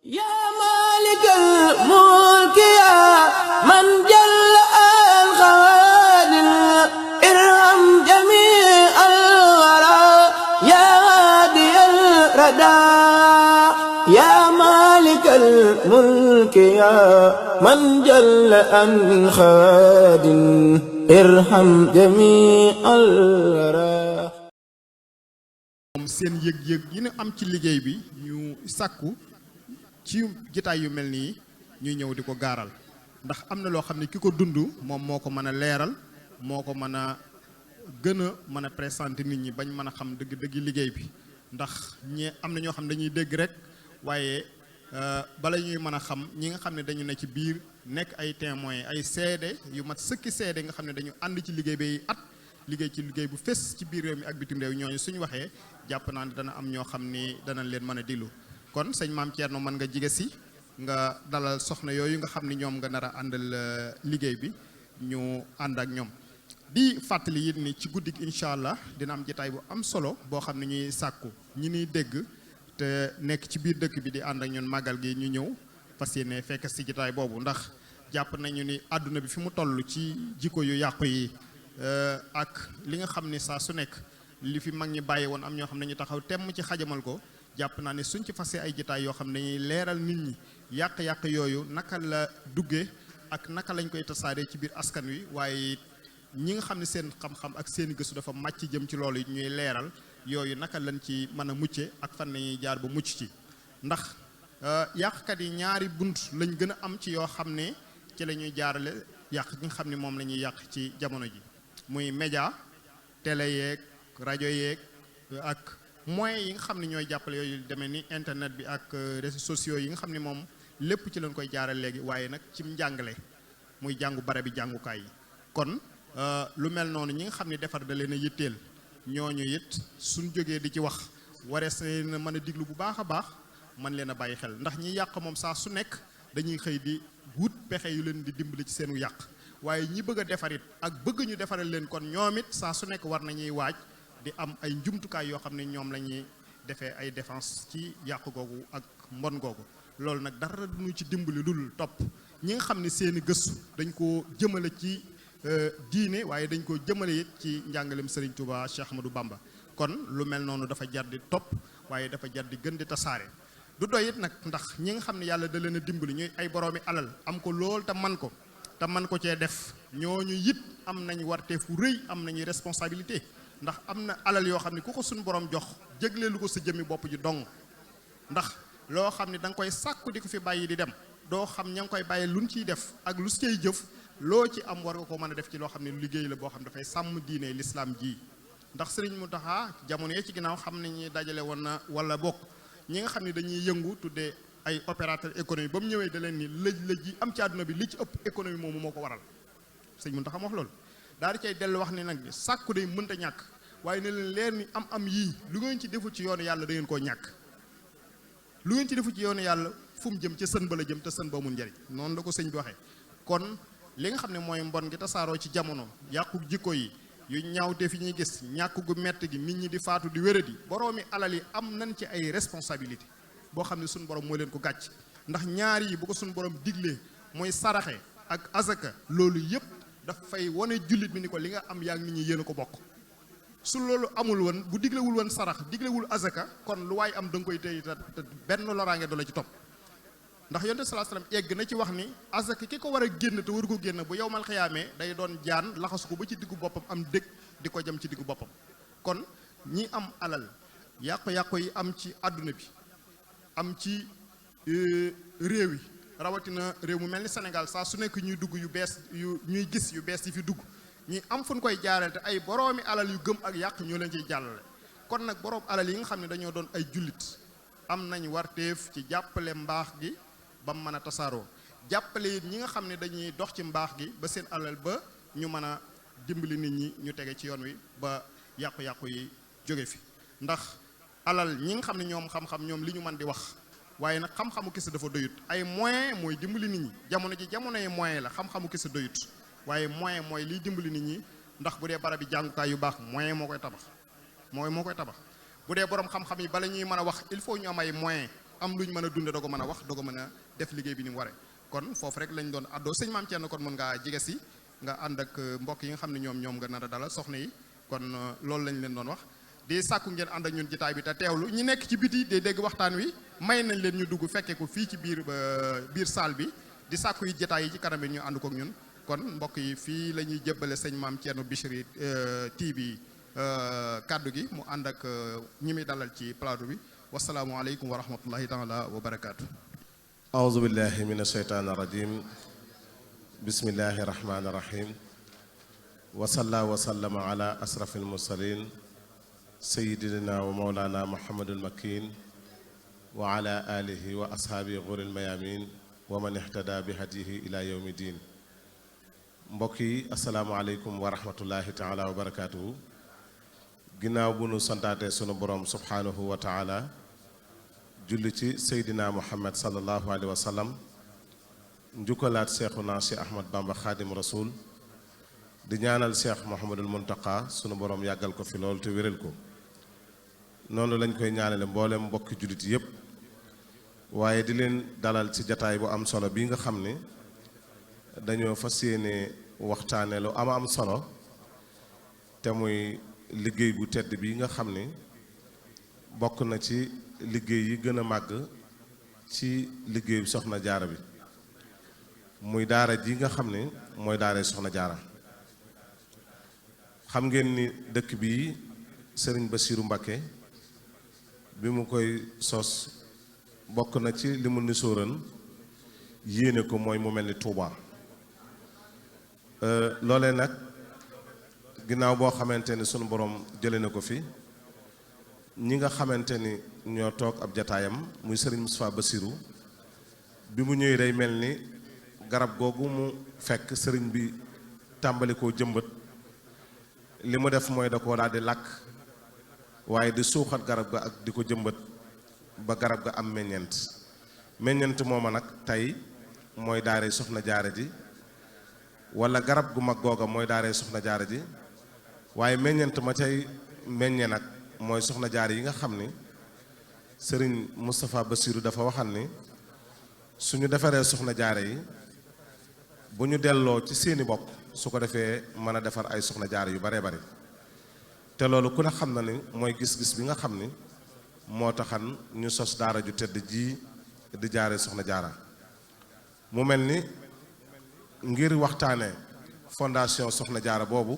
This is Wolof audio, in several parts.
yaa maalikal mulki yaa man jalla al xawaadir irham jamii al waraa yaa haadiyal radaa yaa maalikal mulki yaa man jalla al xawaadir irham jamii al waraa. seen yëg-yëg yi ñu am ci liggéey bi ñu sàkku ci jitaay yu mel nii ñuy ñëw di ko gaaral ndax am na loo xam ne ki ko dund moom moo ko mën a leeral moo ko mën a gën a mën a présenter nit ñi bañ mën a xam dëgg-dëgg liggéey bi ndax ñi am na ñoo xam ne dañuy dégg rek waaye bala ñuy mën a xam ñi nga xam ne dañu ne ci biir nekk ay témoins ay seede yu mat sëkki seede nga xam ne dañu ànd ci liggéey bi at liggéey ci liggéey bu fés ci biir réew mi ak bitim réew ñooñu suñu waxee jàpp naa ne dana am ñoo xam ni danañ leen mën a diglu kon sëñ Maam Thierno mën nga jige si nga dalal soxna yooyu nga xam ni ñoom nga nar a àndal liggéey bi ñu ànd ak ñoom di fàttali it ni ci guddi gi incha allah dina am jotaay bu am solo boo xam ne ñuy sàkku ñi ñuy dégg te nekk ci biir dëkk bi di ànd ak ñun màggal gi ñu ñëw fas yéene fekk si jotaay boobu ndax jàpp nañu ni àdduna bi fi mu toll ci jikko yu yàqu yi ak li nga xam ni saa su nekk li fi mag ñi bàyyi woon am ñoo xam ne ñu taxaw temm ci xajamal ko jàpp naa ne suñ ci fasee ay jotaay yoo xam ne dañuy leeral nit ñi yàq-yàq yooyu naka la duggee ak naka lañ koy tasaaree ci biir askan wi waaye ñi nga xam ne seen xam-xam ak seen gëstu dafa màcc jëm ci loolu ñuy leeral yooyu naka lañ ci mën a mucce ak fan lañuy jaar ba mucc ci ndax yàqkat yi ñaari bunt lañ gën a am ci yoo xam ne ci la ñuy jaarale yàq gi nga xam ne moom la ñuy yàq ci jamono ji muy média télé yeeg rajo yeeg ak moyens yi nga xam ne ñooy jàppale yooyu demee ni internet bi ak réseaux sociaux yi nga xam ne moom lépp ci lañ koy jaaral léegi waaye nag ci njàngale muy jàngu bare bi jàngukaay yi kon lu mel noonu ñi nga xam ne defar da leen a yitteel ñooñu it suñ jógee di ci wax warees na mën a diglu bu baax a baax mën leen a bàyyi xel ndax ñi yàq moom saa su nekk dañuy xëy di wut pexe yu leen di dimbali ci seenu yàq waaye ñi bëgg a defarit ak bëgg ñu defaral leen kon ñoom it saa su nekk war nañuy waaj di am ay njumtukaay yoo xam ne ñoom la ñuy defee ay défense ci yàq googu ak mbon googu loolu nag dara duñu ci dimbali dul topp ñi nga xam ne seeni gëstu dañ koo jëmale ci diine waaye dañ koo jëmale it ci njàngalem Serigne Touba Cheikh Ahmadou Bamba kon lu mel noonu dafa jar di topp waaye dafa jar di gën di tasaare du doy it nag ndax ñi nga xam ne yàlla da leen a dimbali ñuy ay boroomi alal am ko lool te man ko cee def ñooñu it am nañ warteefu rëy am nañu responsabilité ndax am na alal yoo xam ne ku ko suñu borom jox jégleelu ko sa jëmmi bopp ji dong ndax loo xam ne da nga koy sàkku di ko fi bàyyi di dem doo xam ña ngi koy bàyyi luñ ciy def ak lu si cay jëf loo ci am war nga ko mën a def ci loo xam ne liggéey la boo xam dafay sàmm diine l'islam ji ndax Sëriñ Mountakha jamono yee ci ginnaaw xam ne ñi dajale woon na wala bokk ñi nga xam ne dañuy yëngu tuddee ay opérateur économique ba mu ñëwee da leen ni lëj yi am ci àdduna bi li ci ëpp économie moomu moo ko waral Sëriñ Mountakha wax loolu daal di cay dellu wax ne nag sàkku day mënta ñàkk waaye ne leen leer ni am yii lu ngeen ci deful ci yoonu yàlla da ngeen koo ñàkk lu ngeen ci deful ci yoonu yàlla fu mu jëm ca sën ba la jëm te sën ba amul njariñ noonu la ko sëñ bi waxee kon li nga xam ne mooy mbon gi tasaaroo ci jamono yàqu jikko yi yu ñaawte fi ñuy gis ñàkk gu mett gi nit ñi di faatu di wéradi boroomi alal yi am nañ ci ay responsabilité boo xam ne suñu borom moo leen ko gàcc ndax ñaar yi bu ko suñu borom diglee mooy saraxe ak azaka loolu yépp daf fay wane jullit bi ni ko li nga am yaa ngi nit ñi yéen a ko bokk su loolu amul woon bu diglewul woon sarax diglewul azaka kon lu waay am da nga koy téye te benn loraange du la ci topp ndax yonent sallallahu alayhi wasallam egg na ci wax ni azaka ki ko war a génn te waru ko génn bu yowmal xiyaamee day doon jaan laxasu ko ba ci diggu boppam am dëkk di ko jëm ci diggu boppam kon ñi am alal yàqu-yàqu yi am ci àdduna bi am ci réew yi rawatina réew mu mel ni Sénégal saa su nekk ñuy dugg yu bees yu ñuy gis yu bees yi fi dugg ñi am fu ñu koy jaarale te ay boroomi alal yu gëm ak yàq ñoo leen ciy jàllale kon nag boroom alal yi nga xam ne dañoo doon ay jullit am nañ warteef ci jàppale mbaax gi ba mu mën a tasaaroo jàppale it ñi nga xam ne dañuy dox ci mbaax gi ba seen alal ba ñu mën a dimbali nit ñi ñu tege ci yoon wi ba yàqu-yàqu yi jóge fi ndax alal ñi nga xam ne ñoom xam-xam ñoom li ñu mën di wax waaye nag xam-xamu kese dafa doyut ay moyen mooy dimbali nit ñi jamono ji jamonoy moyen la xam-xamu kese doyut waaye moyen mooy liy dimbali nit ñi ndax bu dee barab bi jàngukaay yu baax moyen moo koy tabax bu dee borom xam-xam yi bala ñuy mën a wax il faut ñu am ay moyen am luñ mën a dunde doo ko mën a wax doo ko mën a def liggéey bi ni mu waree kon foofu rek lañ doon addoo sëñ Maam Thierno kon mën ngaa jege si nga ànd ak mbokk yi nga xam ne ñoom nga nar a dalal soxna yi kon loolu lañ leen doon wax di sàkku ngeen ànd ak ñun jotaay bi te teewlu ñi nekk ci biti di dégg waxtaan wi may nañ leen ñu dugg fekkee ko fii ci biir salle bi di sàkku yi jotaay yi ci kanam yi ñu ànd kook ñun kon mbokk yi fii la ñuy jébbale sëñ Maam Thierno Bichri TV kaddu gi mu ànd ak ñi muy dalal ci plateau bi wasalaamualeykum wa rahmatullahi taala wa barakaatu. aouzu billahi min asheytaan irajim bismillahi irrahmani irrahim wasalla wasallama ala asrafi almursalin sayidina wa maulana muhammadul makin wa ala alihi wa ashaabi ghuril mayamin wa man ihtada bi hadihi ila yawmi din mbokk yi asalaamualeykum wa rahmatullahi taala wa barakaatuhu ginnaaw bu nu santaate sunu borom subhanahu wa taala julli ci seydina muhammad sallallahu alayhi wa sallam njukkalaat seexuna si ahmad bamba xaadim rasul di ñaanal seex muhammadul muntaqa sunu borom yàggal ko fi loolu te wéral ko noonu lañ koy ñaanale mboolem mbokki jullit yépp waaye di leen dalal ci jataay bu am solo bi nga xam ni dañoo fas yéene waxtaane lu am solo te muy liggéey bu tedd bi nga xam ni bokk na ci liggéey yi gën a màgg ci liggéey bi soxna jaara bi muy daara ji nga xam ni mooy daara soxna jaara xam ngeen ni dëkk bi sëriñ Basiiru Mbakke bi mu koy sos bokk na ci li mu nisóoran yéene ko mooy mu mel ni Tuuba loolee nag ginnaaw boo xamante ni sunu borom jële na ko fi ñi nga xamante ni ñoo toog ab jataayam muy sëriñ Moustapha Bassirou bi mu ñëwee day mel ni garab googu mu fekk sëriñ bi tàmbali koo jëmbat li mu def mooy da koo daal di làkk waaye di suuxat garab ga ak di ko jëmbat ba garab ga am meññent mooma nag tey mooy daare soxna jaara ji wala garab gu mag googa mooy daare soxna jaara ji waaye meññent ma cay meññe nag mooy soxna jaara yi nga xam ni sëriñ Moustapha Bassirou dafa waxal ni suñu defaree soxna jaara yi bu ñu delloo ci seeni bokk su ko defee mën a defar ay soxna jaara yu baree bari te loolu ku ne xam na ni mooy gis-gis bi nga xam ni moo taxan ñu sos daara ju tedd ji di jaare soxna jaara mu mel ni ngir waxtaane fondation soxna jaara boobu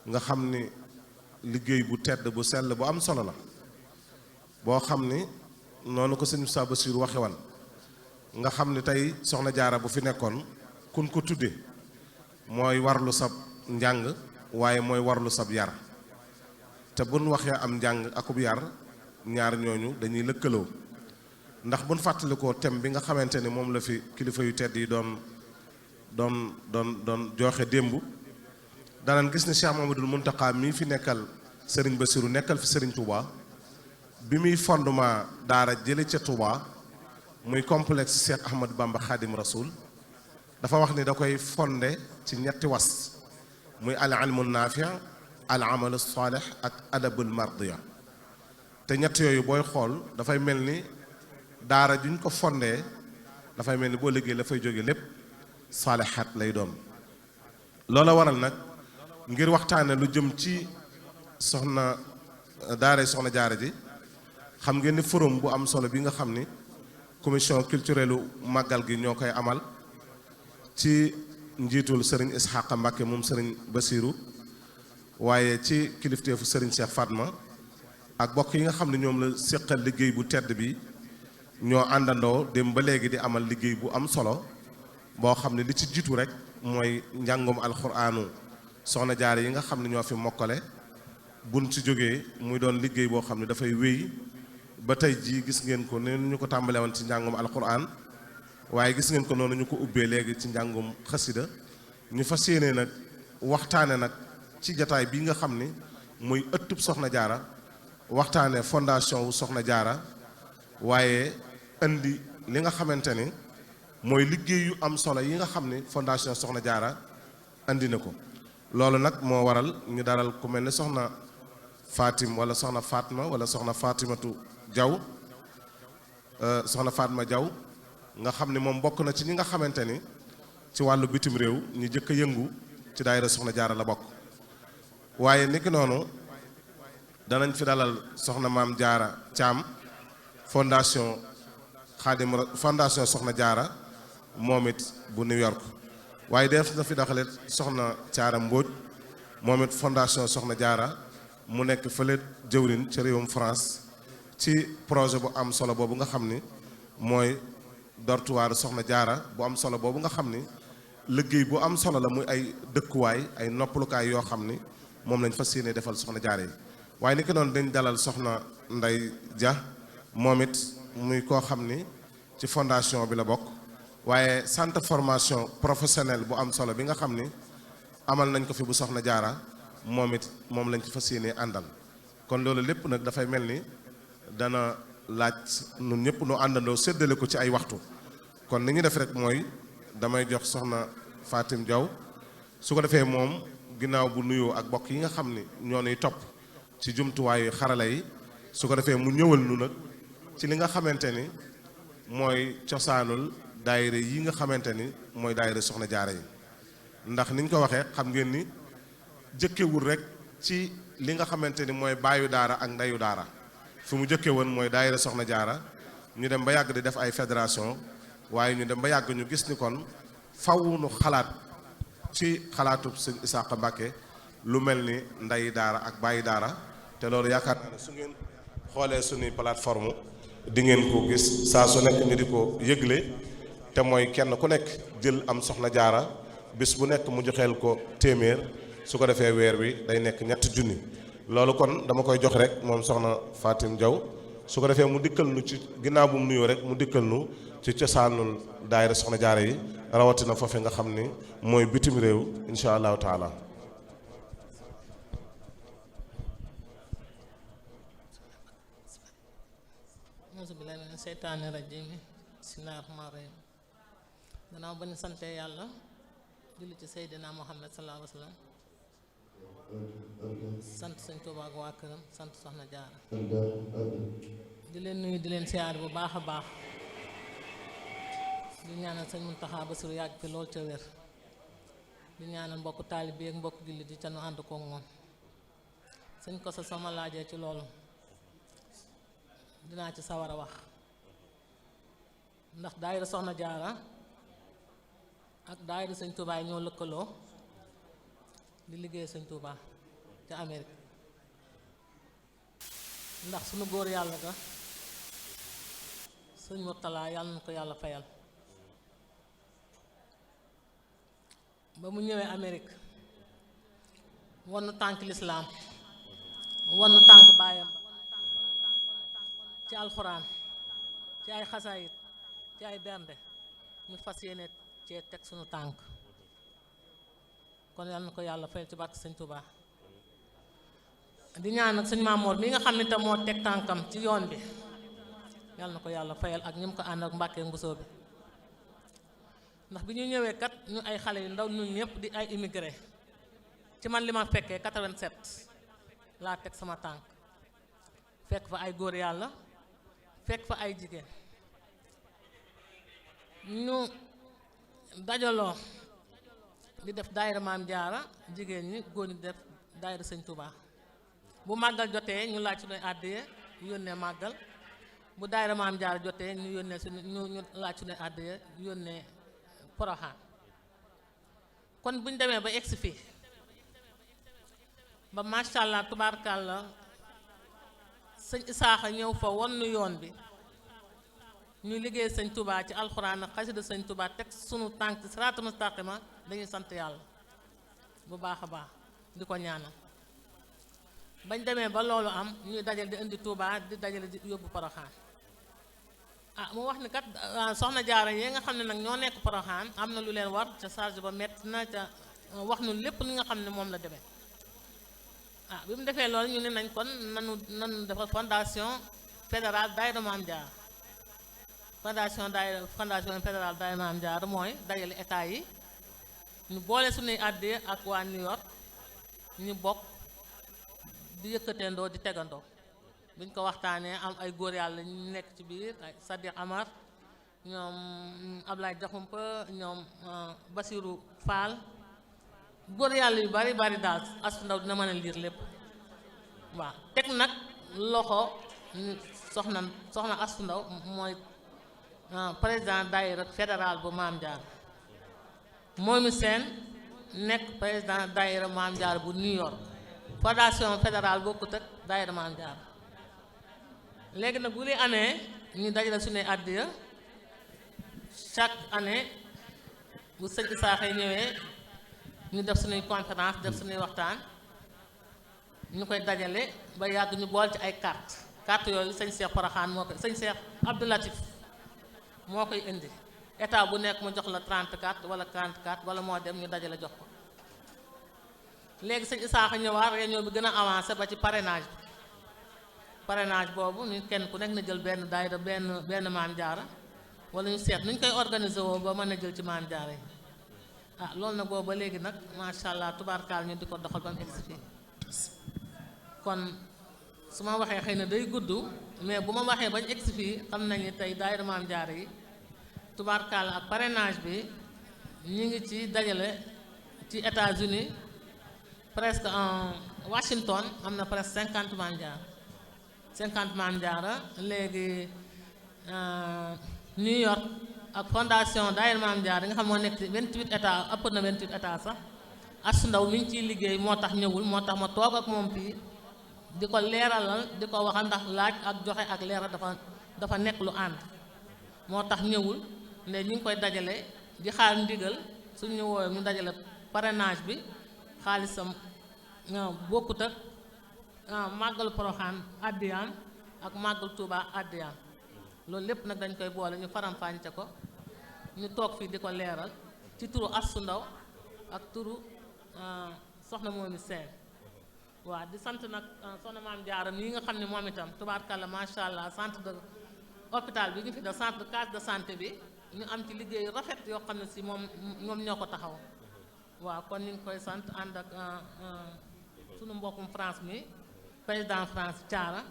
nga xam ni liggéey bu tedd bu sell bu am solo la boo xam ni noonu ko sëñ Moustapha Bassirou waxe wan nga xam ni tey soxna jaara bu fi nekkoon kun ko tudde mooy warlu sab njàng waaye mooy warlu sab yar te buñ waxee am njàng akub yar ñaar ñooñu dañuy lëkkaloo ndax buñ fàttalikoo thème bi nga xamante ni moom la fi kilifa yu tedd yi doon joxe démb danañ gis ne Cheikh Mamadou Mountakha mii fi nekkal Serigne Bassirou nekkal fi Serigne Touba bi muy fondement daara jële ca Touba muy complexe Cheikh Ahmadou Bamba Khadim Rasoul dafa wax ni da koy fondé ci ñetti was muy al ilmu naafi al amalu salih ak adabul mardiya te ñett yooyu booy xool dafay mel ni daara juñ ko fondé dafay mel ni boo liggéey la fay jóge lépp saalihaat lay doon loola waral nag ngir waxtaane lu jëm ci soxna daara soxna jaara ji xam ngeen ni forum bu am solo bi nga xam ni commission culturelle màggal gi ñoo koy amal ci njiitul Serigne Ishaqa Mbacke moom Serigne Bassirou waaye ci kilifteefu Serigne Cheikh Fatma ak bokk yi nga xam ne ñoom la séqal liggéey bu tedd bi ñoo àndandoo dem ba léegi di amal liggéey bu am solo boo xam ne li ci jiitu rek mooy njàngum alxuraanu soxna jaare yi nga xam ne ñoo fi mokkale buñ ci jógee muy doon liggéey boo xam ne dafay wéy ba tey jii gis ngeen ko ne ñu ko tàmbale woon ci njàngum alxuraan waaye gis ngeen ko noonu ñu ko ubbee léegi ci njàngum xasida ñu fas yéene nag waxtaane nag ci jataay bi nga xam ni muy ëttub soxna jaara waxtaane fondation wu soxna jaara waaye indi li nga xamante ni mooy liggéey yu am solo yi nga xam ni fondation soxna jaara andi na ko loolu nag moo waral ñu dalal ku mel ni soxna Fatim wala soxna Fatma wala soxna Fatimatu Jaw soxna Fatma Diaw nga xam ne moom bokk na ci ñi nga xamante ni ci wàllu bitim réew ñu jëkk a yëngu ci daayira soxna jaara la bokk. waaye niki noonu danañ fi dalal soxna maam jaara Thiam fondation fondation soxna jaara moom it bu New York. waaye def na fi daxalet soxna Caara Mbóoj moom it fondation soxna jaara mu nekk fële jëwrin ci réewum France ci projet bu am solo boobu nga xam ni mooy dortuwaaru soxna jaara bu am solo boobu nga xam ni liggéey bu am solo la muy ay dëkkuwaay ay noppalukaay yoo xam ni moom lañ fas yéene defal soxna jaara yi. waaye ni ki noonu dañ dalal soxna Nday Dia moom it muy koo xam ni ci fondation bi la bokk. waaye centre formation professionnelle bu am solo bi nga xam ni amal nañ ko fi bu soxna jaara moom it moom lañ ci fas yéene àndal. kon loolu lépp nag dafay mel ni dana laaj ñun ñëpp nu àndandoo séddale ko ci ay waxtu. kon li ñu def rek mooy damay jox soxna Fatim Diaw su ko defee moom ginnaaw bu nuyoo ak bokk yi nga xam ni ñoo nuy topp ci jumtuwaayu xarala yi su ko defee mu ñëwal nu nag ci li nga xamante ni mooy cosaanul daayira yi nga xamante ni mooy daayira soxna jaara yi. ndax niñ ko waxee xam ngeen ni jëkkewul rek ci li nga xamante ni mooy baayu daara ak ndeyu daara fu mu jëkke woon mooy daayira soxna jaara ñu dem ba yàgg di def ay fédération waaye ñu dem ba yàgg ñu gis ni kon faw nu xalaat ci xalaatub sëñ Isaaxa Mbàkke lu mel ni ndeyi daara ak baayu daara te loolu yaakaar naa ne su ngeen xoolee suñuy plateforme di ngeen ko gis saa su nekk ñu di ko yëgle te mooy kenn ku nekk jël am soxna jaara bis bu nekk mu joxeel ko téeméer su ko defee weer wi day nekk ñetti junni. loolu kon dama koy jox rek moom soxna Fatim Diaw su ko defee mu dikkal nu ci ginnaaw bu mu nuyoo rek mu dikkal nu ci cosaanul daayira soxna jaara yi rawatina foofe nga xam ni mooy bitim réew insha allahu taala. auzu billaahi mina seytaani rajiim bismillaahi rahmaani rahiim. gannaaw ba ñu sante yàlla julli ci Seydina Muhammad sallallaahu alayhi wa sallam sant sëñ Tuubaa ak waa këram sant soxna jaara di leen nuyu di leen siyaar bu baax a baax di ñaanal sëñ Muntaxa Basiru yàgg fi lool ca wér di ñaanal mbokku taalibe ak mbokku julli di ca nu ànd koog moom sëñ ko sa sama laajee ci loolu dinaa ci sawar a wax ndax daayira soxna jaara ak daayira sëñ Tuubaa yi ñoo lëkkaloo di liggéey sëñ Tuubaa ca Amérique ndax sunu góor yàlla ga sëñ Murtala yàlla na ko yàlla fayal ba mu ñëwee Amérique wonu tànk lislaam wonu tànk baayam ci alxuraan ci ay xasaayit ci ay bernde ñu fas yéene cee teg sunu tànk kon yal na ko yàlla fayal ci barke sëñ Tuubaa di ñaan nag sëñ Maamoor mi nga xam ne tam moo teg tànkam ci yoon bi yal na ko yàlla fayal ak ñi mu ko ànd ak Mbàkke Mbusoo bi ndax bi ñu ñëwee kat ñu ay xale yu ndaw ñun ñëpp di ay immigré ci man li ma fekkee 87 laa teg sama tànk fekk fa ay góor yàlla fekk fa ay jigéen ñu dajaloo di def daayira maam jaara jigéen ñi góor ñi def daayira sëñ Tuubaa bu màggal jotee ñu laaj suñuy àddiya yónnee màggal bu daayira maam jaara jotee ñu yónnee suñu ñu laaj suñuy àddiya yónnee Poroxaan kon bu ñu demee ba egsi fii ba macha allah tubaarkàlla sëñ Isaaxa ñëw fa won nu yoon bi ñuy liggéey sëñ Tuubaa ci alxuraan ak xasida sëñ Tuubaa teg sunu tànk ci siraatal mustaqima dañuy sant yàlla bu baax a baax di ko ñaanal bañ demee ba loolu am ñuy dajal di indi Tuubaa di dajale di yóbbu Poroxaan mu wax ni kat soxna jaara yi nga xam ne nag ñoo nekk Poroxaan am na lu leen war ca charge ba metti na ca wax nu lépp li nga xam ne moom la demee bi mu defee loolu ñu ne nañ kon nanu defal fondation fédérale daayira Maam Jaara fondation fédérale daayira Maam Jaara mooy dajale état yi ñu boole suñuy àddee ak waa New York ñu bokk di yëkkateendoo di tegandoo biñ ko waxtaanee am ay góor yàlla ñu nekk ci biir ay Sadiq Amar ñoom Ablaye Jaxumpa ñoom Basirou Fall góor yàlla yu bari bari daal Astou Ndaw dina mën a liir lépp waaw teg nag loxo soxna Astou Ndaw mooy président daayira fédéral bu Maam Jaara moomi seen nekk président daayira Maam Jaara bu New York fondation fédérale bokkut ak daayira Maam Jaara léegi nag bu li amee ñu dajale suñuy àddiya chaque année bu sëñ Isaaxa ñëwee ñu def suñuy conférence def suñuy waxtaan ñu koy dajale ba yàgg ñu bool ci ay carte yooyu sëñ Cheikh Porokhane moo koy sëñ Cheikh Abdou Latif moo koy indi état bu nekk mu jox la 34 wala 44 wala moo dem ñu dajale jox ko léegi sëñ Isaaxa ñëwaat réunion bi gën a avancé ba ci parrainage boobu ñu kenn ku nekk na jël benn daayira benn Maam Jaara wala ñu seet nu ñu koy organiser woo ba mën a jël ci Maam Jaara yi loolu nag boobu ba léegi nag macha allah tubaarkaal ñu di ko doxal ba mu egsi fii kon su ma waxee xëy na day gudd mais bu ma waxee bañ egsi fii xam nañu tey daayira Maam Jaara yi tubaarkaal ak parrainage bi ñu ngi ci dajale ci États-Unis presque en Washington am na presque 50 Maam Jaara 50 Maam Jaara léegi New York ak fondation daayira Maam Jaara nga xam moo nekk ci 28 états ëpp na 28 états sax Astou Ndaw mi ngi ciy liggéey moo tax ñëwul moo tax ma toog ak moom fii di ko leeralal di ko waxal ndax laaj ak joxe ak leeral dafa nekk lu ànd moo tax ñëwul ne ñu ngi koy dajale di xaar ndigal suñu woowee ñu dajale parrainage bi xaalisam bokkut ak màggalu Porokhane addiyaan ak màggal Touba addiyaan loolu lépp nag dañ koy boole ñu faram-fàcce ko ñu toog fii di ko leeral ci turu Astou Ndaw ak turu soxna moomi seen waaw di sant nag soxna Maam Jaara yi nga xam ne moom itam tubaarkalla macha allah centre de hôpital bi ñu fi def centre de case de santé bi ñu am ci liggéey rafet yoo xam ne si ñoom ñoo ko taxaw waaw kon ñu ngi koy sant ànd ak sunu mbokkum France mi président France Thiara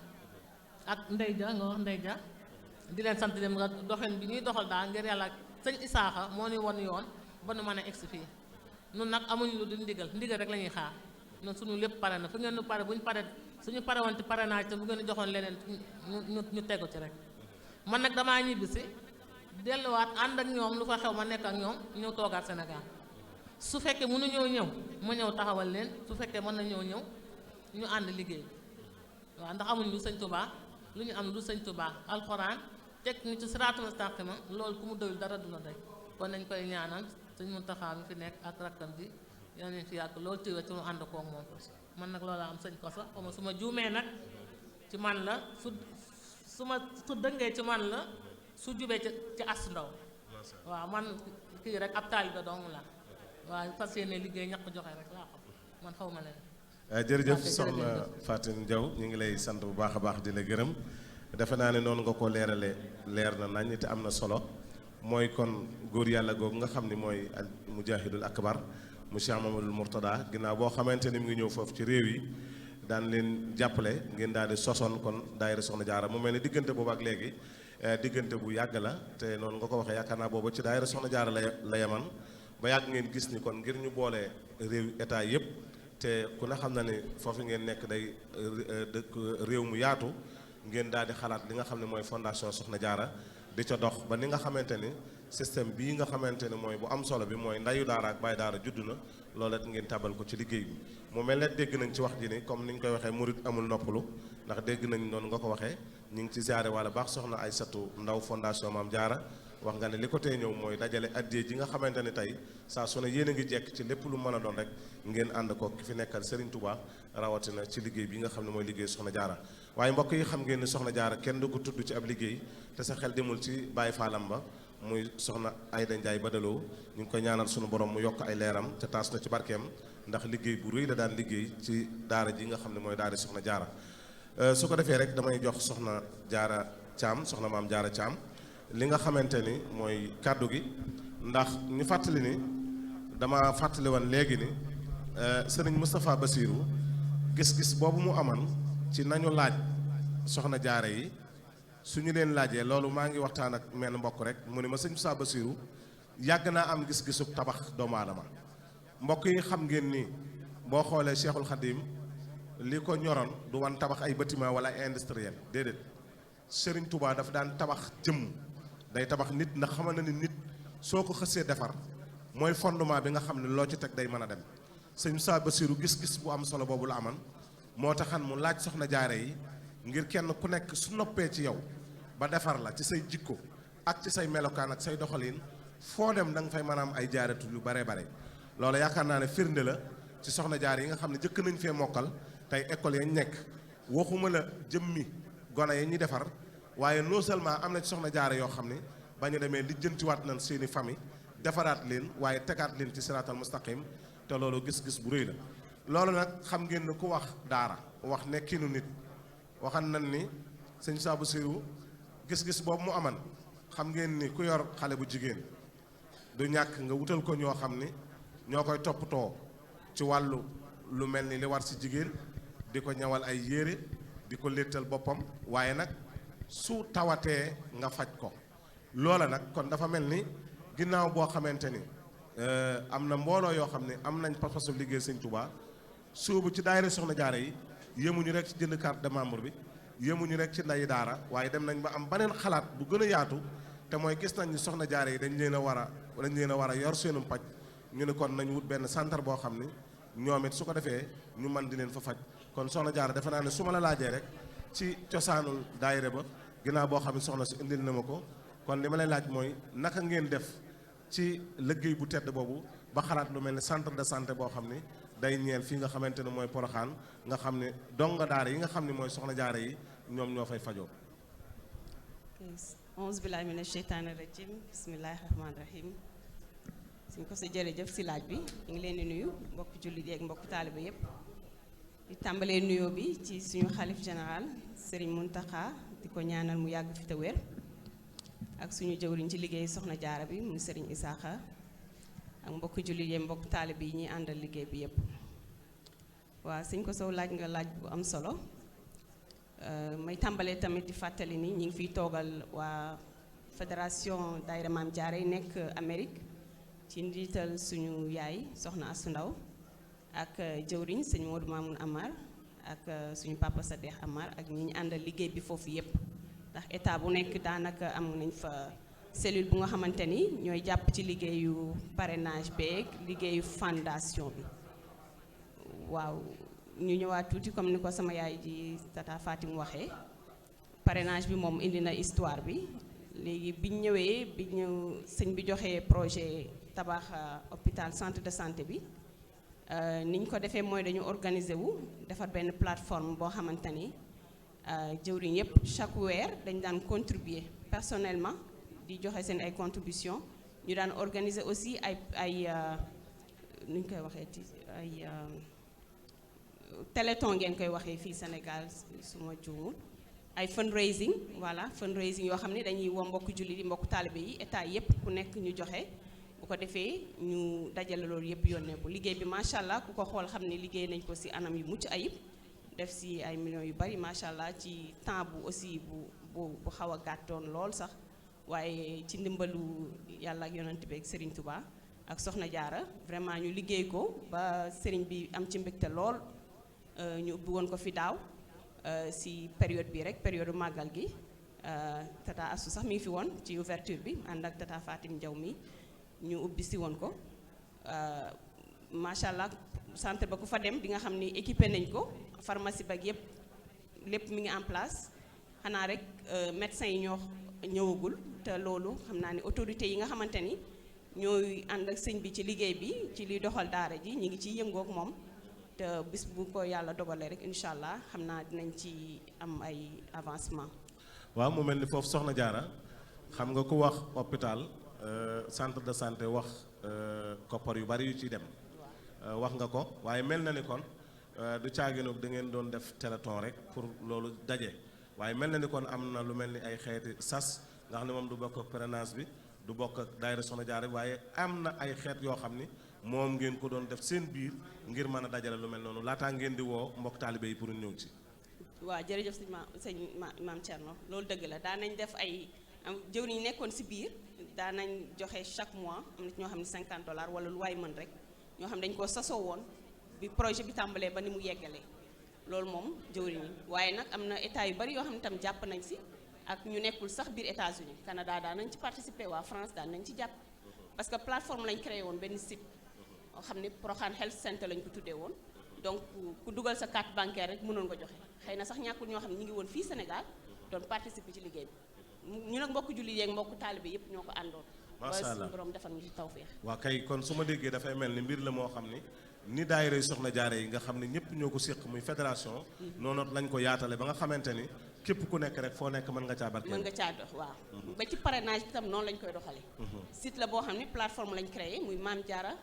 ak Ndey Ja nga wax Ndey Ja di leen sant dem nga doxin bi ñuy doxal daal ngir yàlla sëñ Isaaxa moo ñu won yoon ba nu mën a egsi fii nun nag amuñu lu dul ndigal rek la ñuy xaar ñun suñu lépp pare na fu ngeen nu pare bu ñu pare suñu pare woon ci parrainage te bu ngeen joxoon leneen ñu tegu ci rek man nag damaa ñibbisi delluwaat ànd ak ñoom lu fa xew ma nekk ak ñoom ñëw toogaat Sénégal su fekkee mënuñoo ñëw ma ñëw taxawal leen su fekkee mën nañoo ñëw ñu ànd liggéey waaw ndax amuñu lu sëñ Touba lu ñu am lu sëñ Touba alxuraan teg ñu ci siraatul mustaqiima loolu ku mu doyul dara du la doy kon nañ koy ñaanal sëñ Muntaxa mi fi nekk ak rakkam bi yal nañ fi yàgg loolu téwé ci mu ànd koog moom man nag loolu am sëñ Koso xaw ma su ma juumee nag ci man la su dëngee ci man la su jubee ci Astou Ndaw waaw man kii rek ab taalibe dong la waaw fas yéene liggéey ñaq joxe rek laa xam man xaw ma leen jërëjëf soxna Fatou Diaw ñu ngi lay sant bu baax a baax di la gërëm defe naa ne noonu nga ko leerale leer na nañ te am na solo mooy kon góor yàlla googu nga xam ni mooy al mujahidul akbar mu Cheikh Mamadou Mourtada ginnaaw boo xamante ni mu ngi ñëw foofu ci réew yi daan leen jàppale ngeen daal di sosoon kon daayira Soxna Jaara mu mel ni diggante boobu ak léegi diggante bu yàgg la te noonu nga ko waxee yaakaar naa boobu ci daayira Soxna Jaara la yeman ba yàgg ngeen gis ni kon ngir ñu boole réew état yëpp te ku ne xam na ni foofu ngeen nekk day dëkk réew mu yaatu ngeen daal di xalaat li nga xam ne mooy fondation Soxna Jaara di ca dox ba ni nga xamante ni système bii nga xamante ne mooy bu am solo bi mooy ndayu daara ak baay daara juddu na loolu it ngeen tabal ko ci liggéey bi mu mel ne dégg nañ ci wax ji ni comme ni ñu koy waxee murit amul noppalu ndax dégg nañ noonu nga ko waxee ñu ngi ci ziare wala baax soxna Aysatu Ndaw fondation Maam Jaara wax nga ne li ko tee ñëw mooy dajale addiyee ji nga xamante ne tey saa su ne yéen a ngi jekk ci lépp lu mën a doon rek ngeen ànd ko ki fi nekkal Serigne Touba rawatina ci liggéey bi nga xam ne mooy liggéey Soxna Jaara waaye mbokk yi xam ngeen ni Soxna Jaara kenn du ko tudd ci ab liggéey te sa xel demul ci Baye Fallam ba muy soxna Ayda Njaay Badaloo ñu ngi koy ñaanal sunu borom mu yokk ay leeram te taas na ci barkeem ndax liggéey bu rëy la daan liggéey ci daara ji nga xam ne mooy daara Soxna Jaara su ko defee rek damay jox Soxna Jaara Caam soxna Maam Jaara Caam li nga xamante ni mooy kàddu gi ndax ñu fàttali ni dama fàttali woon léegi ni sëriñ Moustapha Bassirou gis-gis boobu mu aman ci nañu laaj soxna jaare yi su ñu leen laajee loolu maa ngi waxtaan ak menn mbokk rek mu ne ma sëñ Moussa Bassirou yàgg naa am gis-gisub tabax doomu aadama mbokk yi xam ngeen ni boo xoolee Cheikhul Khadim li ko ñoroon du wan tabax ay bâtiment wala ay industriel déedéet Serigne Touba dafa daan tabax jëmm day tabax nit ndax xamal na ni nit soo ko xësee defar mooy fondement bi nga xam ne loo ci teg day mën a dem sëñ Moussa Bassirou gis-gis bu am solo boobu la aman moo taxan mu laaj soxna jaare yi ngir kenn ku nekk su noppee ci yow ba defar la ci say jikko ak ci say melokaan ak say doxalin foo dem da nga fay mën a am ay jaaratu yu bare bare loolu yaakaar naa ne firnde la ci soxna jaare yi nga xam ne jëkk nañ fee mokkal tey école yañ nekk waxuma la jëmmi gone yi ñuy defar waaye non seulement am na ci soxna jaare yoo xam ne ba ñu demee lijjantiwaat nañ seeni famille defaraat leen waaye tegaat leen ci siraatal mustaqim te loolu gis-gis bu rëy la loolu nag xam ngeen ne ku wax daara wax nekkinu nit waxan nañ ni sëñ Moussa Bassirou gis-gis boobu mu aman xam ngeen ni ku yor xale bu jigéen du ñàkk nga wutal ko ñoo xam ni ñoo koy toppatoo ci wàllu lu mel ni li war ci jigéen di ko ñawal ay yére di ko léttal boppam waaye nag su tawatee nga faj ko loola nag kon dafa mel ni ginnaaw boo xamante ni am na mbooloo yoo xam ne am nañ pas-pasu liggéey sëñ Touba soobu ci daayira soxna jaare yi yëmuñu rek ci jënd carte de membre bi yëmuñu rek ci ndayi daara waaye dem nañ ba am beneen xalaat bu gën a yaatu te mooy gis nañ ni soxna jaare yi dañ leen a war a yor seenu paj ñu ne kon nañ wut benn centre boo xam ni ñoom it su ko defee ñu mën di leen fa faj kon soxna jaara defe naa ne su ma la laajee rek ci cosaanul daayira ba ginnaaw boo xam ne soxna si indil na ma ko kon li ma lay laaj mooy naka ngeen def ci liggéey bu tedd boobu ba xalaat lu mel ni centre de santé boo xam ni day ñeel fii nga xamante ne mooy Poroxaan nga xam ne donga daara yi nga xam ne mooy soxna jaara yi ñoom ñoo fay fajoo. auzu billaahi mina sheytaani rajiim bismillaahi rahmaani rahiim suñ ko sa jërëjëf si laaj bi ñu ngi leen di nuyu mbokk jullit yi ak mbokk taaliba yépp di tàmbalee nuyoo bi ci suñu xalif général Serigne Mountakha di ko ñaanal mu yàgg fi te wér ak suñu jëwriñ ci liggéey soxna jaara bi mu Serigne Isaaxa ak mbokk jullit yi mbokk taaliba yi ñuy àndal liggéey bi yépp waaw suñ ko sow laaj nga laaj bu am solo may tàmbalee tamit di fàttali ni ñi ngi fiy toogal waa fédération daayira Maam Jaara yi nekk Amérique ci njiital suñu yaay soxna Astu Ndaw ak jëwriñ sëñ Modou Mamoun Amar ak suñu papa Sadex Amar ak ñi ñu àndal liggéey bi foofu yépp ndax état bu nekk daanaka am nañ fa cellule bu nga xamante ni ñooy jàpp ci liggéeyu parrainage beeg liggéeyu fondation bi waaw ñu ñëwaat tuuti comme ni ko sama yaay ji tata Fatim waxee parrainage bi moom indi na histoire bi léegi biñ ñëwee bi ñu sëñ bi joxee projet tabax hôpital centre de santé bi niñ ko defee mooy dañu organiser wu defar benn plateforme boo xamante ni jëwriñ yépp chaque weer dañ daan contribuer personnellement di joxe seen ay contribution ñu daan organiser aussi ay nuñ koy waxee ci ay téléthon ngeen koy waxee fii Sénégal suma juumul ay fundraising voilà fundraising yoo xam ne dañuy woo mbokk jullit yi mbokk taalibe yi état yépp ku nekk ñu joxe bu ko defee ñu dajale loolu yépp yónnee ko liggéey bi macha allah ku ko xool xam ne liggéey nañ ko ci anam yu mucc ayib def ci ay millions yu bari macha allah ci temps bu aussi bu xaw a gàttoon lool sax waaye ci ndimbalu yàlla ak yonent bi ak Serigne Touba ak Soxna Jaara vraiment ñu liggéey ko ba Serigne bi am ci mbégte lool ñu ubbi woon ko fi daaw ci période bi rek période màggal gi tata Astou sax mi ngi fi woon ci ouverture bi ànd ak tata Fatim Diaw mi ñu ubbi si woon ko macha allah centre ba ku fa dem di nga xam ni équipé nañ ko pharmacie ba yépp lépp mi ngi en place xanaa rek médecins yi ñoo ñëwagul te loolu xam naa ni autorités yi nga xamante ni ñooy ànd ak sëñ bi ci liggéey bi ci liy doxal daara ji ñi ngi ciy yëngook moom te bis bu ko yàlla dogalee rek incha allah xam naa dinañ ci am ay avancement. waaw mu mel ni foofu soxna Jaara xam nga ku wax hôpital centre de santé wax koppar yu bari yu ciy dem wax nga ko waaye mel na ni kon du caaginu da ngeen doon def téléthon rek pour loolu daje waaye mel na ni kon am na lu mel ni ay xeeti sas nga xam ne moom du bokk ak parrainage bi du bokk ak daayira soxna Jaara bi waaye am na ay xeet yoo xam ni moom ngeen ko doon def seen biir ngir mën a dajale lu mel noonu laataa ngeen di woo mbokk taalibe yi pour ñëw ci. waaw jërëjëf sëñ maam Thierno loolu dëgg la daan nañ def ay jëwriñ ñi nekkoon si biir daan nañ joxe chaque mois am na ñoo xam ne $50 wala lu waay mën rek ñoo xam ne dañu ko sasoo woon bi projet bi tàmbalee ba ni mu yeggalee loolu moom jëwriñ ñi waaye nag am na état yu bari yoo xam ne tam jàpp nañ si ak ñu nekkul sax biir États-Unis Canada daan nañ ci participer waa France daan nañ ci jàpp parce que plateforme lañ créé woon benn site oo xam ne Porokhane Health Center lañ ko tuddee woon donc ku dugal sa carte bancaire rek mënoon nga joxe xëy na sax ñàkkul ñoo xam ne ñu ngi woon fii Sénégal doon participer ci liggéey bi ñu nag mbokku jullit yeeg mbokku taalibe yépp ñoo ko àndoon. macha allah suñu borom defal ñu ci tawfeex. waa kay kon su ma déggee dafay mel ni mbir la moo xam ni daayira yi soxna jaare yi nga xam ne ñëpp ñoo ko séq muy fédération. noonu lañ ko yaatale ba nga xamante ni képp ku nekk rek foo nekk mën nga caa barkeel. mën nga caa dox waaw. ba ci parrainage bi tam noonu lañ koy doxalee. site la boo xam ne plateforme lañ créé muy Maam Diarra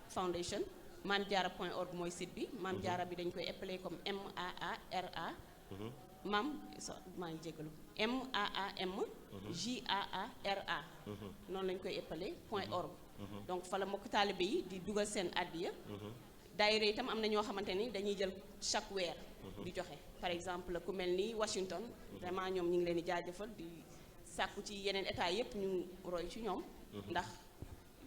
Foundation mamdiarra.org mooy site bi Maam Diarra bi dañ koy appelé comme MAARA. maa ngi jégalu MAAMGAARA. noonu lañ koy appelé .org. donc fa la mbokk taalibe yi di dugal seen addiya. daayira itam am na ñoo xamante ni dañuy jël chaque weer. di joxe par exemple ku mel ni Washington. vraiment ñoom ñu ngi leen di jaajëfal di sàkku ci yeneen état yépp ñu roy ci ñoom. ndax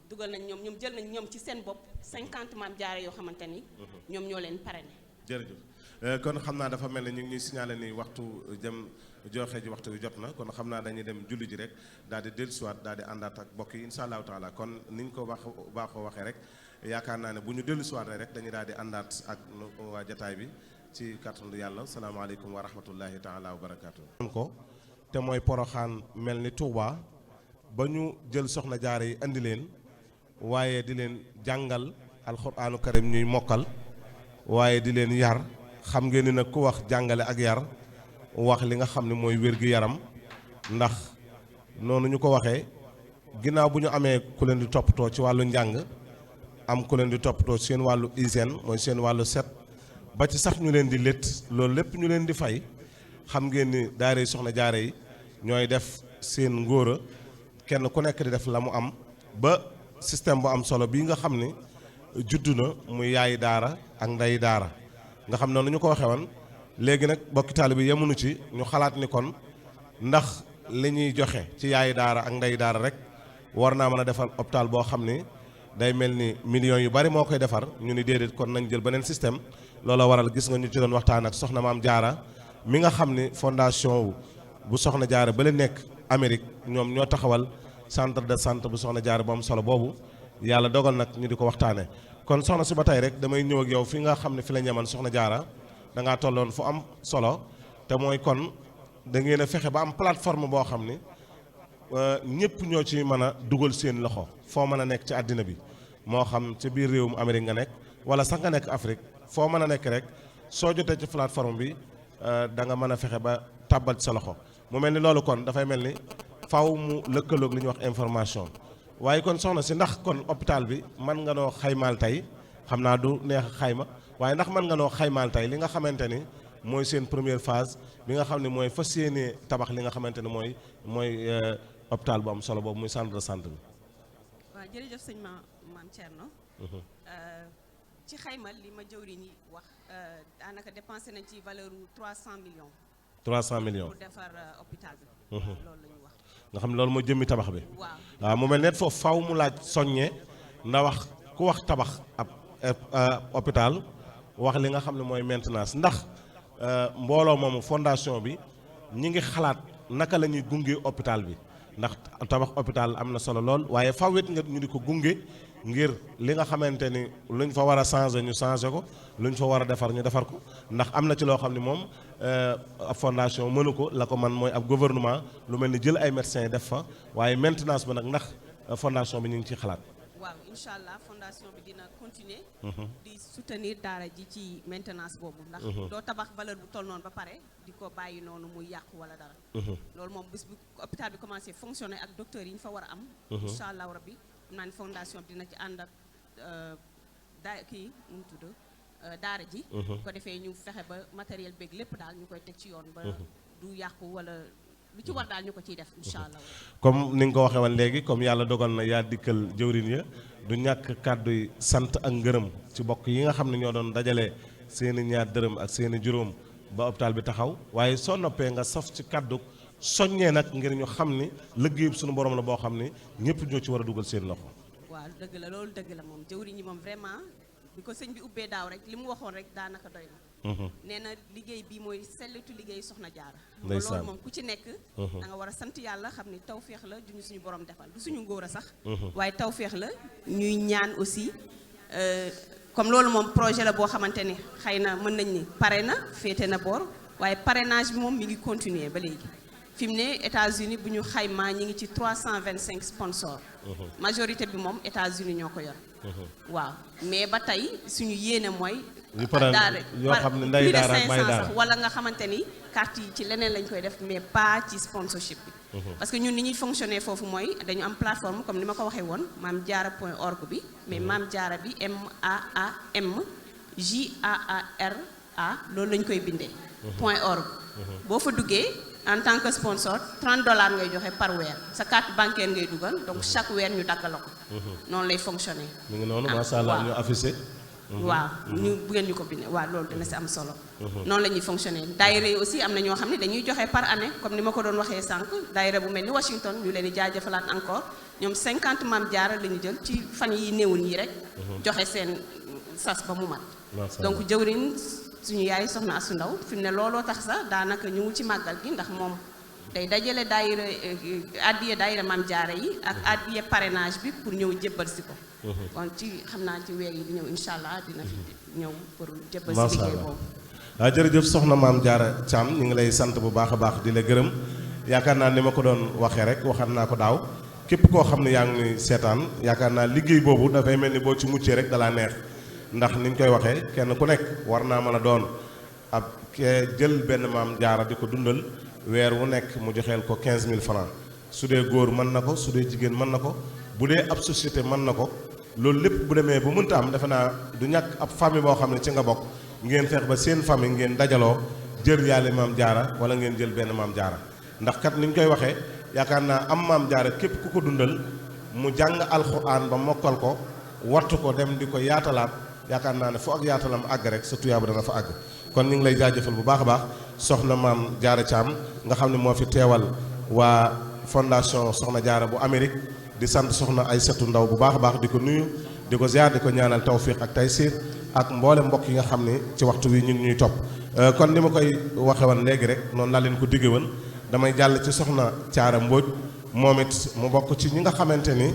dugal nañ ñoom jël nañ ñoom ci seen bopp 50 Maam Diarra yoo xamante ni. ñoom ñoo leen parrainé. jërëjëf kon xam naa dafa mel ne ñu ngi ñuy signalé ni waxtu jëm joxe ji waxtu wi jot na kon xam naa dañuy dem julli ji rek daal di dellusiwaat daal di àndaat ak mbokk yi incha allahu taala kon niñ ko baaxoo waxee rek yaakaar naa ne bu ñu dellusiwaat rek dañuy daal di àndaat ak waa jataay bi ci kàttanu yàlla salaamaaleykum wa rahmatullahi taala wa barakaatu. ko te mooy Porokhane mel ni Touba ba ñu jël soxna jaare yi andi leen waaye di leen jàngal alxuraanu karim ñuy mokkal waaye di leen yar xam ngeen ni nag ku wax jàngale ak yar wax li nga xam ne mooy wér-gi-yaram ndax noonu ñu ko waxee ginnaaw bu ñu amee ku leen di toppatoo ci wàllu njàng am ku leen di toppatoo seen wàllu hygiène mooy seen wàllu set ba ci sax ñu leen di létt loolu lépp ñu leen di fay xam ngeen ni daara yi soxna jaare yi ñooy def seen ngóora kenn ku nekk di def la mu am ba système bu am solo bii nga xam ni juddu na muy yaayi daara ak ndeyi daara nga xam noonu ñu ko waxee woon léegi nag bokki taalibe bi yemuñu ci ñu xalaat ni kon ndax li ñuy joxe ci yaayi daara ak ndeyi daara rek war naa mën a defar hôpital boo xam ni day mel ni millions yu bari moo koy defar ñu ni déedéet kon nañ jël beneen système loola waral gis nga ñu ci doon waxtaan ak soxna Maam Diarra mi nga xam ni fondation bu soxna Diarra ba la nekk Amérique ñoom ñoo taxawal centre de santé bu soxna Diarra bu am solo boobu yàlla dogal nag ñu di ko waxtaane kon soxna si ba tey rek damay ñëw ak yow fi nga xam ne fi la ñeman soxna Diarra da ngaa tolloon fu am solo te mooy kon da ngeen a fexe ba am plateforme boo xam ni ñëpp ñoo ci mën a dugal seen loxo foo mën a nekk ci àddina bi moo xam ci biir réewum Amérique nga nekk wala sax nga nekk Afrique foo mën a nekk rek soo jotee ci plateforme bi da nga mën a fexe ba tàbbal ci sa loxo mu mel ni loolu kon dafay mel ni faw mu lëkkaloog li ñuy wax information waaye kon soxna si ndax kon hôpital bi mën nga noo xaymaal tey xam naa du neex xayma waaye ndax mën nga noo xaymaal tey li nga xamante ni mooy seen première phase bi nga xam ne mooy fas yéenee tabax li nga xamante ni mooy hôpital bu am solo boobu muy centre de santé bi. waaw jërëjëf sëñ Maam Thierno. ci xayma li ma jëwriñ yi wax daanaka dépensé nañ ci valeur 300 millions. 300 millions pour defar hôpital bi. loolu la ñu wax. nga xam ne loolu mooy jëmmi tabax bi. waaw mu mel ne foofu faw mu laaj soññe nda wax ku wax tabax ab hôpital wax li nga xam ne mooy maintenance ndax mbooloo moomu fondation bi ñi ngi xalaat naka la ñuy gunge hôpital bi ndax tabax hôpital am na solo lool waaye fawet nga ñu di ko gunge ngir li nga xamante ni luñ fa war a changer ñu changer ko luñ fa war a defar ñu defar ko ndax am na ci loo xam ne moom ab fondation mënu ko la ko man mooy ab gouvernement lu mel ni jël ay médecins def fa waaye maintenance bi nag ndax fondation bi ñu ngi ciy xalaat. waaw incha allah fondation bi dina continuer di soutenir daara ji ci maintenance boobu ndax doo tabax valeur bu toll noonu ba pare di ko bàyyi noonu muy yàqu wala dara loolu moom bis bu hôpital bi commencé fonctionner ak docteurs yi ñu fa war a am incha allah rabbi xam naa ne fondation bi dina ci ànd ak mu tudd daara ji ko defee ñu fexe ba matériel beeg lépp daal ñu koy teg ci yoon ba du yàqu wala lu ci war daal ñu ko ciy def incha allah. comme ni nga ko waxee woon léegi comme yàlla dogal na yaa dikkal jëwrin ya du ñàkk kàddu yi sant ak ngërëm ci bokk yi nga xam ne ñoo doon dajale seeni ñaar dërëm ak seeni juróom ba hôpital bi taxaw waaye soo noppee nga saf ci kàddu soññee nag ngir ñu xam ni liggéeyub suñu borom la boo xam ni ñëpp ñoo ci war a dugal seen loxo. waaw dëgg la loolu dëgg la moom jëwriñ ñi moom vraiment bi ko sëñ bi ubbee daaw rek li mu waxoon rek daanaka doy na. nee na liggéey bi mooy sellitu liggéey soxna jaara. ndeysaan loolu moom ku ci nekk. da nga war a sant yàlla xam ni tawféex la juñu suñu borom defal du suñu ngóor a sax. waaye tawféex la ñuy ñaan aussi comme loolu moom projet la boo xamante ni xëy na mën nañ ni pare na féete na boor waaye parrainage bi moom mi ngi continuer ba léegi. fi mu ne États-Unis bu ñu xaymaa ñi ngi ci 325 sponsors. majorité bi moom États-Unis ñoo ko yor. waaw mais ba tey suñu yéene mooy. ñu parrain yoo xam ne nday daara ak bay daara wala nga xamante ni carte yi ci leneen lañ koy def mais pas ci sponsorship bi. parce que ñun ni ñuy fonctionner foofu mooy dañu am plateforme comme ni ma ko waxee woon maamjaara.org bi mais maam jaara bi MAAMJAARA loolu lañ koy bindee. .org boo fa duggee. en tant que sponsor $30 ngay joxe par weer sa carte bancaire ngay dugal donc chaque weer ñu daggal la ko. noonu lay fonctionner. mu ngi noonu macha allah ñu affiché. waaw ñu bëggeen ñu ko bindee waaw loolu dina si am solo. noonu la ñuy fonctionner daayira yi aussi am na ñoo xam ne dañuy joxe par année comme ni ma ko doon waxee sànq daayira bu mel ni Washington ñu leen di jaajëfalaat encore ñoom 50 maam jaara la ñu jël ci fan yi néewul yi rek. joxe seen sas ba mu mat. donc jëwriñ suñu yaay soxna Asu Ndaw fi mu ne looloo tax sax daanaka ñu ngi ci màggal gi ndax moom day dajale daayira addiye daayira maam jaara yi ak addiye parrainage bi pour ñëw jébbal si ko. kon ci xam naa ci weer yi di ñëw incha allah dina fi ñëw pour jébbal si liggéey boobu. waaw jërëjëf soxna maam jaara Thiam ñu ngi lay sant bu baax a baax di la gërëm yaakaar naa ni ma ko doon waxee rek waxaat naa ko daaw képp koo xam ne yaa ngi seetaan yaakaar naa liggéey boobu dafay mel ni boo ci muccee rek dalaa neex. ndax niñ koy waxee kenn ku nekk war naa mën a doon ab jël benn maam jaara di ko dundal weer wu nekk mu joxeel ko 15000 francs su dee góor mën na ko su dee jigéen mën na ko bu dee ab société mën na ko loolu lépp bu demee bu mënta am defe naa du ñàkk ab famille boo xam ne ci nga bokk ngeen feex ba seen famille ngeen dajaloo jël yàlla maam jaara wala ngeen jël benn maam jaara ndax kat niñ koy waxee yaakaar naa am maam jaara képp ku ko dundal mu jàng alxuraan ba mokkal ko wattu ko dem di ko yaatalaat yaakaar naa ne fu ak yaatalam àgg rek sa tuyaaba dana fa àgg kon ñu ngi lay jaajëfal bu baax a baax soxna maam jaara Thiam nga xam ne moo fi teewal waa fondation soxna jaara bu Amérique di sant soxna Aysatu Ndaw bu baax a baax di ko nuyu di ko ziar di ko ñaanal tawfiq ak taysiir ak mboole mbokk yi nga xam ne ci waxtu wi ñu ngi ñuy topp kon ni ma koy waxe woon léegi rek noonu laa leen ko digge woon damay jàll ci soxna Caara Mbóoj moom it mu bokk ci ñi nga xamante ni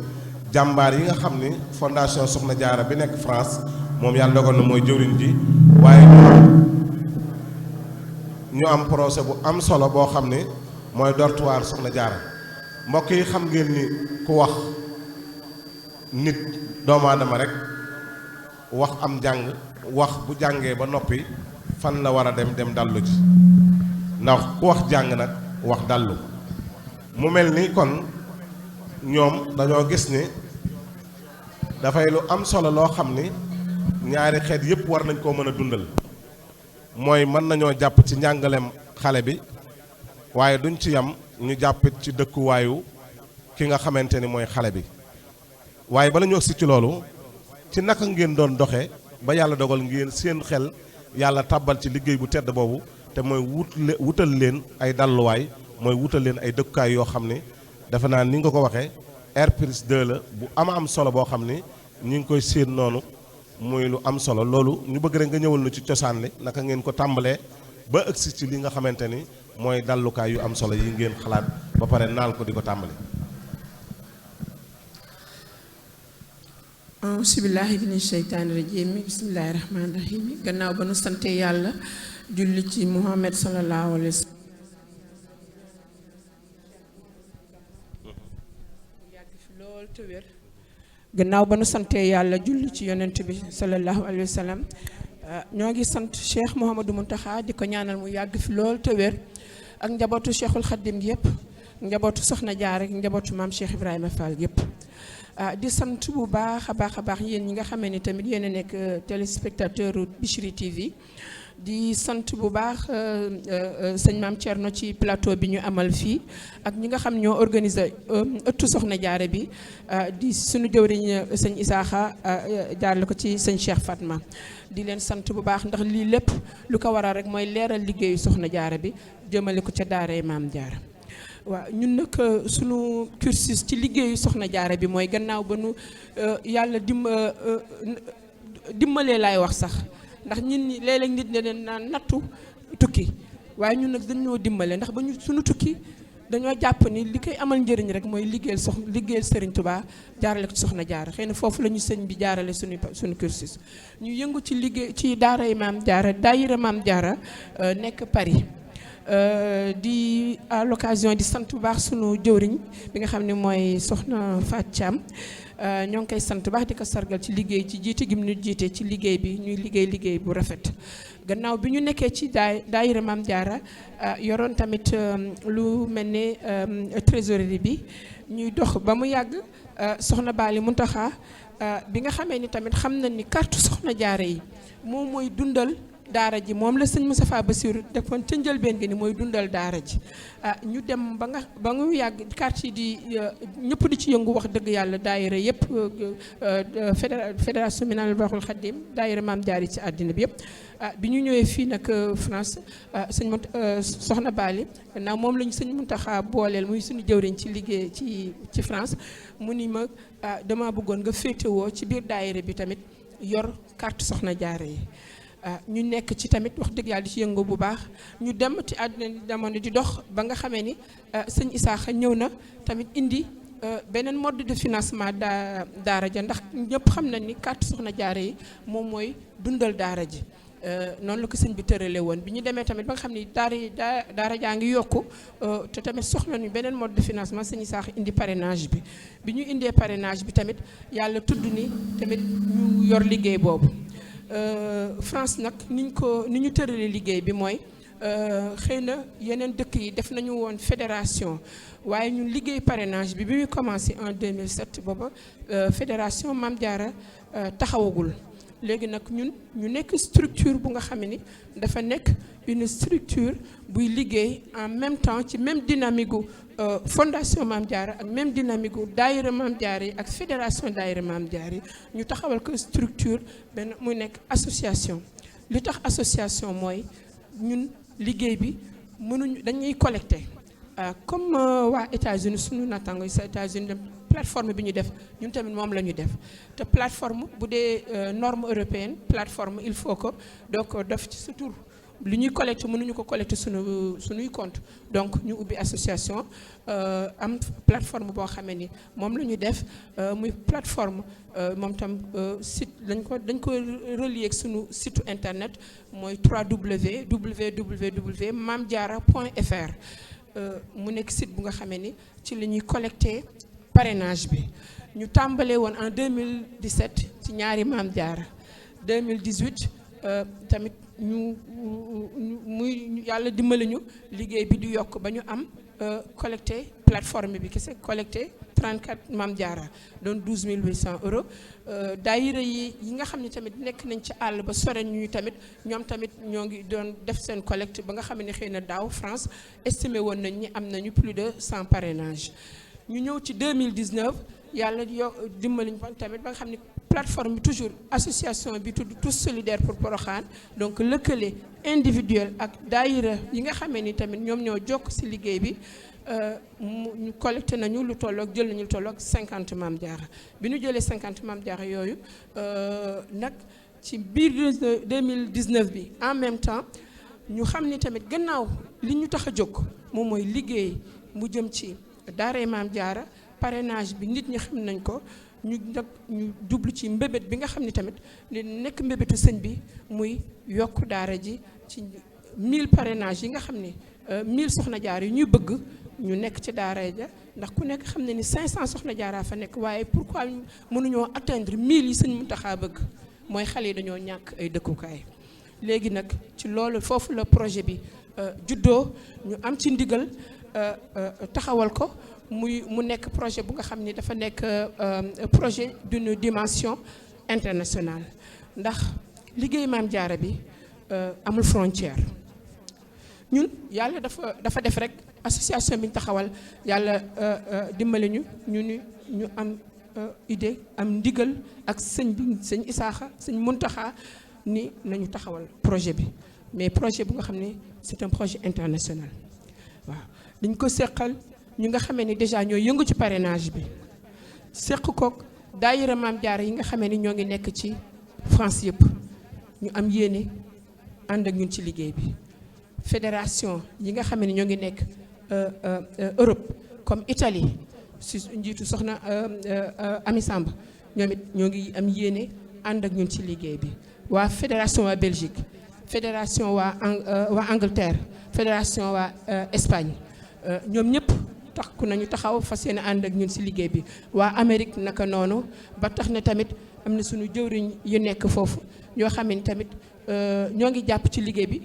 jàmbaar yi nga xam ni fondation soxna jaara bi nekk France moom yàlla dogal na mooy jëwriñ ji waaye ñu am projet bu am solo boo xam ne mooy dortoir soxna jaara mbokk yi xam ngeen ni ku wax nit doomu aadama rek wax am jàng wax bu jàngee ba noppi fan la war a dem dallu ji ndax ku wax jàng nag wax dallu mu mel ni kon ñoom dañoo gis ni dafay lu am solo loo xam ni ñaari xeet yépp war nañ koo mën a dundal mooy mën nañoo jàpp ci njàngaleem xale bi waaye duñ ci yam ñu jàppit ci dëkkuwaayu ki nga xamante ni mooy xale bi waaye bala ñu agsi ci loolu ci naka ngeen doon doxe ba yàlla dogal ngeen seen xel yàlla tàbbal ci liggéey bu tedd boobu te mooy wutal leen ay dalluwaay mooy wutal leen ay dëkkukaay yoo xam ni defe naa ni nga ko waxee R+2 la bu am solo boo xam ni ñu ngi koy séen noonu muy lu am solo loolu ñu bëgg rek nga ñëwal nu ci cosaan li naka ngeen ko tàmbalee ba ëgsi ci li nga xamante ni mooy dallukaay yu am solo yi ngeen xalaat ba pare naal ko di ko tàmbali. bismillaahi mina sheytaani rajiim bismillaahi rahmaani rahiim gannaaw ba nu sante yàlla julli ci Muhammad sallallahu alayhi wa sallam yàgg fi lool te wér gannaaw ba nu sante yàlla julli ci yonent bi sallallahu alayhi wa sallam ñoo ngi sant Cheikh Mouhamadou Mountakha di ko ñaanal mu yàgg fi lool te wér ak njabootu Cheikhul Khadim gi yëpp njabootu Soxna Jaara ak njabootu maam Cheikh Ibrahima Fall yëpp di sant bu baax a baax yéen ñi nga xamee ni tamit yéen a nekk téléspectateur Bichri TV di sant bu baax sëñ Maam Thierno ci plateau bi ñu amal fii ak ñi nga xam ñoo organiser ëttu Soxna Jaara bi di suñu jëwriñ sëñ Isaaxa jaarale ko ci sëñ Cheikh Fatma di leen sant bu baax ndax lii lépp lu ko waral rek mooy leeral liggéeyu Soxna Jaara bi jëmale ko ca daaray Maam Jaara waaw ñun nag sunu cursus ci liggéeyu Soxna Jaara bi mooy gannaaw ba nu yàlla dimbalee laay wax sax ndax ñun ñi léeg-léeg nit ne leen naan nattu tukki waaye ñun nag dañoo dimbale ndax ba ñu suñu tukki dañoo jàpp ni li koy amal njëriñ rek mooy liggéeyal Serigne Touba jaarale ko ci Soxna Jaara xëy na foofu la ñu sëñ bi jaarale suñu cursus ñu yëngu ci liggéey ci daaray Maam Jaara daayira Maam Jaara nekk Paris di à l'occasion di sant bu baax sunu jëwriñ bi nga xam ne mooy Soxna Fatou Thiam ñoo ngi koy sant baax di ko sargal ci liggéey ci jiite gi mu ñu jiite ci liggéey bi ñuy liggéey bu rafet gannaaw bi ñu nekkee ci daayira Maam Jaara yoroon tamit lu mel ne trésorerie bi ñuy dox ba mu yàgg Soxna Bali Muntaxa bi nga xamee ni tamit xam na ni carte Soxna Jaara yi moom mooy dundal daara ji moom la sëñ Moustapha Bassirou defoon ca njëlbeen gi ni mooy dundal daara ji ñu dem ba mu yàgg quartier di ñëpp di ci yëngu wax dëgg yàlla daayira yëpp fédération Minanul Baaxil Xaddim daayira Maam Jaara ci àddina bi yëpp bi ñu ñëwee fii nag France Soxna Bali gannaaw moom la ñu sëñ Muntaxa booleel muy suñu jëwriñ ci liggéey ci France mu ni ma dama bëggoon nga féetewoo ci biir daayira bi tamit yor carte Soxna Jaara yi ñu nekk ci tamit wax dëgg yàlla di ci yëngu bu baax ñu dem ci àdduna jamono di dox ba nga xamee ni sëñ Isaaxa ñëw na tamit indi beneen mode de financement daara ja ndax ñëpp xam nañ ni carte Soxna Jaara yi moom mooy dundal daara ji noonu la ko sëñ bi tërale woon bi ñu demee tamit ba nga xam ni daara jaa ngi yokku te tamit soxla ñu beneen mode de financement sëñ Isaaxa indi parrainage bi ñu indee parrainage bi tamit yàlla tudd ni tamit ñu yor liggéey boobu France nag ni ñu tëralee liggéey bi mooy xëy na yeneen dëkk yi def nañu woon fédération waaye ñun liggéey parrainage bi muy commencé en 2007 booba fédération Maam Jaara taxawagul léegi nag ñun ñu nekk structure bu nga xam ni dafa nekk une structure buy liggéey en même temps ci même dynamique gu fondation Maam Jaara ak même dynamique gu daayira Maam Jaara yi ak fédération daayira Maam Jaara yi ñu taxawal ko structure benn muy nekk association li tax association mooy ñun liggéey bi dañuy collecté comme waa États-Unis suñu nattaango yi sa États-Unis plateforme bi ñu def ñun tamit moom la ñu def te plateforme bu dee norme européenne plateforme il faut que donc def ci sa tur li ñuy collecté mënuñu ko collecté suñuy compte donc ñu ubbi association am plateforme boo xamee ni moom la ñu def muy plateforme moom tam site dañ ko relier ak suñu site internet mooy www.mamdiara.fr mu nekk site bu nga xamee ni ci la ñuy collecté parrainage bi ñu tàmbalee woon en 2017 ci ñaari Maam Jaara 2018 tamit muy yàlla dimbali ñu liggéey bi di yokk ba ñu am collecté plateforme bi kese collecté 34 Maam Jaara doon 12 800 euros daayira yi nga xam ne tamit nekk nañ ci àll ba sore ñu tamit ñoom tamit ñoo ngi doon def seen collecte ba nga xam ne xëy na daaw France estimé woon nañ ñi am nañu plus de 100 parrainage ñu ñëw ci 2019 yàlla dimbali ñu tamit ba nga xam ne plateforme bi toujours association bi tudd Tous Solidaires pour Porokhane donc lëkkale individuel ak daayira yi nga xamee ni tamit ñoom ñoo jokk ci liggéey bi ñu collecté nañu jël nañu lu tolloog 50 Maam Jaara bi ñu jëlee 50 Maam Jaara yooyu nag ci biir 2019 bi en même temps ñu xam ni tamit gannaaw li ñu tax a jóg moom mooy liggéey mu jëm ci daaray Maam Jaara parrainage bi nit ñi xam nañ ko ñu jublu ci mbébét bi nga xam ni tamit li nekk mbébétu sëñ bi muy yokk daara ji ci 1000 parrainage yi nga xam ni 1000 Soxna Jaara yi ñuy bëgg ñu nekk ci daara ja ndax ku nekk xam ne ni 500 Soxna Jaara fa nekk waaye pourquoi mënuñoo atteindre 1000 yi sëñ Muntaxa bëgg mooy xale yi dañoo ñàkk ay dëkkukaay léegi nag ci loolu foofu la projet bi juddoo ñu am ci ndigal taxawal ko mu nekk projet bu nga xam ni dafa nekk projet d'une dimension internationale ndax liggéey Maam Jaara bi amul frontière. ñun yàlla dafa def rek association bi ñu taxawal yàlla dimbali ñu am idée am ndigal ak sëñ bi sëñ Isaaxa sëñ Muntaxa ni nañu taxawal projet bi mais projet bu nga xam ne c'est un projet international. waaw dañ ko seqal ñu nga xamee ni déjà ñoo yëngu ci parrainage bi seq kook daayira Maam Jaara yi nga xamee ni ñoo ngi nekk ci France yëpp ñu am yéene ànd ak ñun ci liggéey bi. fédération yi nga xam ne ñoo ngi nekk Europe comme Italie si njiitu soxna Ami Samb ñoom it ñoo ngi am yéene ànd ak ñun ci liggéey bi. waa fédération waa Belgique fédération waa Angleterre fédération waa Espagne ñoom ñëpp takku nañu taxaw fas yéene ànd ak ñun ci liggéey bi. waa Amérique naka noonu ba tax na tamit am na suñu jëwriñ yu nekk foofu ñoo xam ne tamit ñoo ngi jàpp ci liggéey bi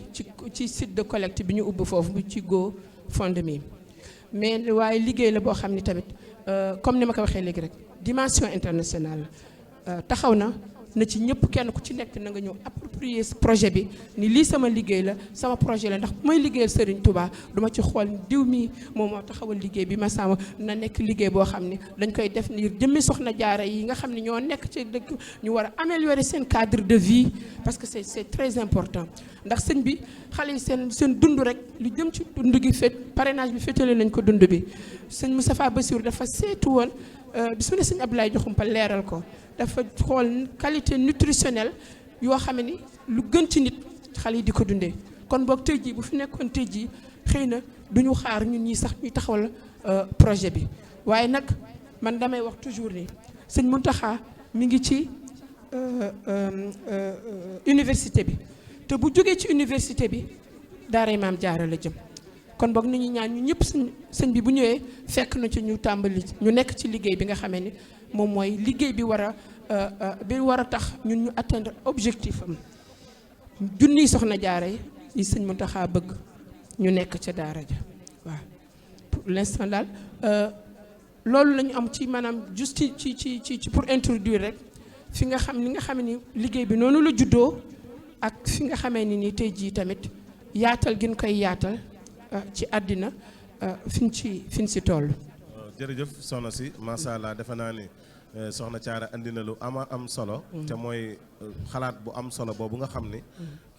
ci site de collecte bi ñu ubbi foofu ci GoFundMe mais waaye liggéey la boo xam ne tamit comme ni ma ko waxee léegi rek dimension internationale taxaw na ci ñëpp kenn ku ci nekk na nga ñëw approprier projet bi ni lii sama liggéey la sama projet la ndax bu may liggéeyal Serigne Touba duma ci xool diw mi moom moo taxawal liggéey bi ma sama na nekk liggéey boo xam ne dañ koy def ni jëmmi soxna jaara yi nga xam ne ñoo nekk ci dëkk ñu war a améliorer seen cadre de vie parce que c'est très important ndax sëñ bi xale yi seen dund rek lu jëm ci dund gi parrainage bi féetale nañ ko dund bi sëñ Moustapha Bassirou dafa seetu woon bis mu ne sëñ Abdoulaye Diakhoumpa leeral ko dafa xool qualité nutritionnelle yoo xam ni lu gën ci nit xale yi di ko dundee kon boog tey jii bu fi nekkoon tey jii xëy na duñu xaar ñun ñii sax ñuy taxawal projet bi waaye nag man damay wax toujours ni sëñ Mountakha mi ngi ci université bi te bu jógee ci université bi daaray Maam Jaara la jëm kon boog ni ñu ñaan ñu ñëpp sëñ bi bu ñëwee fekk na ci ñu tàmbali ñu nekk ci liggéey bi nga xamee ni moom mooy liggéey bi war a tax ñun ñu atteindre objectif am junniy soxna jaara yi sëñ Mountakha bëgg ñu nekk ca daara ja waaw pour l'instant daal loolu la ñu am ci maanaam juste ci pour introduire rek fi nga xam ni liggéey bi noonu la juddoo ak fi nga xamee ni tey jii tamit yaatal gi ñu koy yaatal ci àddina fi ñu ci toll. jërëjëf soxna si macha allah defe naa ni soxna Thiara andi na lu am solo. te mooy xalaat bu am solo boobu nga xam ni.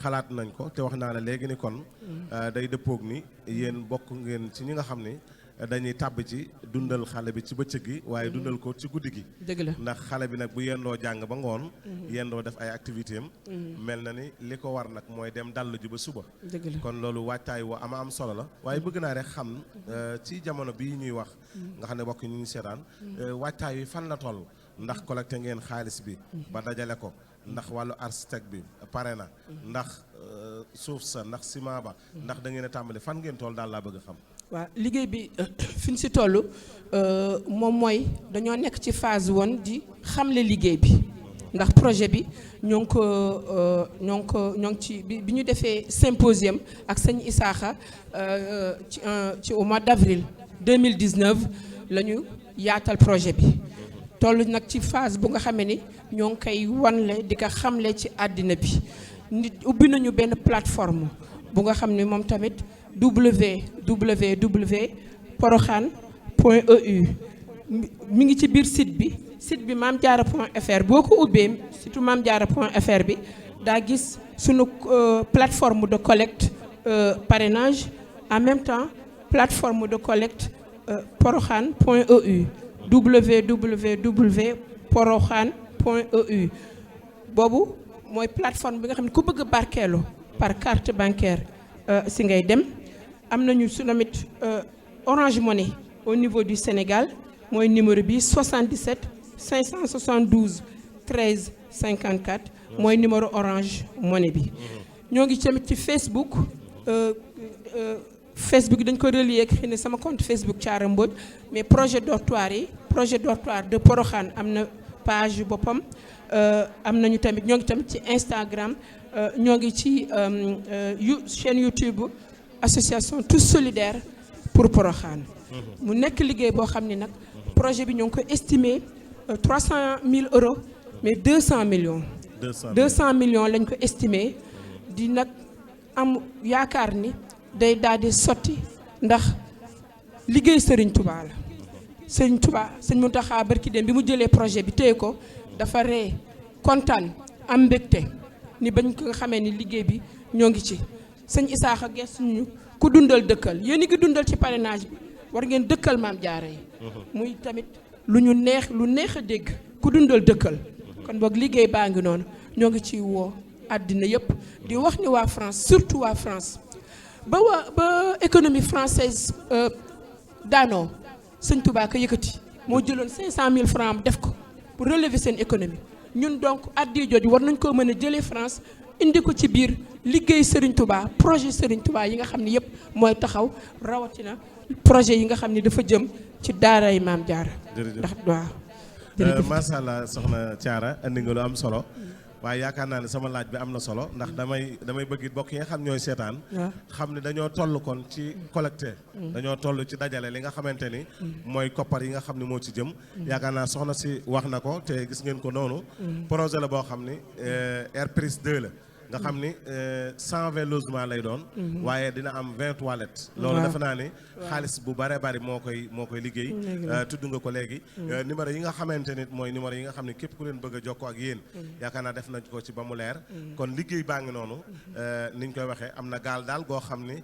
xalaat nañ ko te wax naa la léegi ni kon. day dëppoog ni yéen bokk ngeen ci ñi nga xam ni dañuy tàbb ci dundal xale bi ci bëccëg gi waaye dundal ko ci guddi gi. dëgg la ndax xale bi nag bu yendoo jàng ba ngoon. yendoo def ay activité am. mel na ni li ko war nag mooy dem dallu ji ba suba. dëgg la kon loolu waajtaay wa am solo la waaye bëgg naa rek xam ci jamono bii ñuy wax. nga xam ne bokk ñu ngi seetaan. waajtaay wi fan la toll ndax collecté ngeen xaalis bi. ba dajale ko ndax wàllu architecte bi pare na. ndax suuf sa ndax ciment ba. ndax da ngeen a tàmbali fan ngeen toll daal laa bëgg a xam. waaw liggéey bi fi ñu si toll moom mooy dañoo nekk ci phase woon di xamle liggéey bi ndax projet bi ñoo ngi ci bi ñu defee symposium ak sëñ Isaaxa ci au mois d'avril 2019 la ñu yaatal projet bi toll nag ci phase bu nga xamee ni ñoo ngi koy wanle di ko xamle ci àddina bi nit ubbi nañu benn plateforme bu nga xam ne moom tamit www.porokhane.eu mi ngi ci biir site bi mamdiara.fr boo ko ubbee surtout mamdiara.fr bi daa gis sunu plateforme de collecte parrainage en même temps plateforme de collecte porokhane.eu www.porokhane.eu boobu mooy plateforme bi nga xam ne ku bëgg a barkeelu par carte bancaire si ngay dem am nañu su tamit Orange Money au niveau du Sénégal mooy numéro bi 77 572 13 54 mooy numéro Orange Money bi. ñoo ngi tamit ci Facebook dañ ko relier xëy na sama compte Facebook Thiara Mbodj mais projet dortoir de Porokhane am na page boppam am nañu tamit ñoo ngi tamit ci Instagram. ñoo ngi ci chaîne YouTube association Tous Solidaires pour Porokhane mu nekk liggéey boo xam ne nag projet bi ñoo ngi ko estimé 300 000 euros mais 200 millions. 200 millions lañ ko estimé di nag am yaakaar ni day daal di sotti ndax liggéey Serigne Touba la. Serigne Touba sëñ Mountakha barki dem bi mu jëlee projet bi téye ko dafa ree kontaan am mbégte ni bañ ko nga xamee ni liggéey bi ñoo ngi ci. sëñ Isaaxa gestu ñu ku dundal dëkkal yéen a ngi dundal ci parrainage bi war ngeen dëkkal Maam Jaara yi. muy tamit lu neex a dégg ku dundal dëkkal. kon boog liggéey baa ngi noonu ñoo ngi ciy woo àddina yëpp di wax ni waa France surtout waa France ba économie française daanoo sëñ Touba ka yëkkati moo jëloon 500 000 francs def ko pour relever seen économie ñun donc addi jooju war nañ koo mën a jëlee France indi ko ci biir liggéey Serigne Touba projet Serigne Touba yi nga xam ne yëpp mooy taxaw rawatina projet yi nga xam ne dafa jëm ci daaray Maam Jaara. ndax waaw. jërëjëf macha allah soxna Thiara andi nga lu am solo. waaye yaakaar naa ne sama laaj bi am na solo ndax damay bëgg bokk yi nga xam ñooy seetaan. xam ne dañoo toll kon ci collecté. dañoo toll ci dajale li nga xamante ni. mooy koppar yi nga xam ne moo ci jëm. yaakaar naa soxna si wax na ko te gis ngeen ko noonu. projet la boo xam ni Air Prise 2 la. nga xam ni 120 logements lay doon. waaye dina am 20 toilettes. loolu defe naa ni xaalis bu bare bari moo koy liggéey. tudd nga ko léegi. numéro yi nga xamante ni mooy numéro yi nga xam ne képp ku leen bëgg a jokkoo ak yéen. yaakaar naa def nañ ko ci ba mu leer. kon liggéey baa ngi noonu. niñ koy waxee am na gaal daal goo xam ni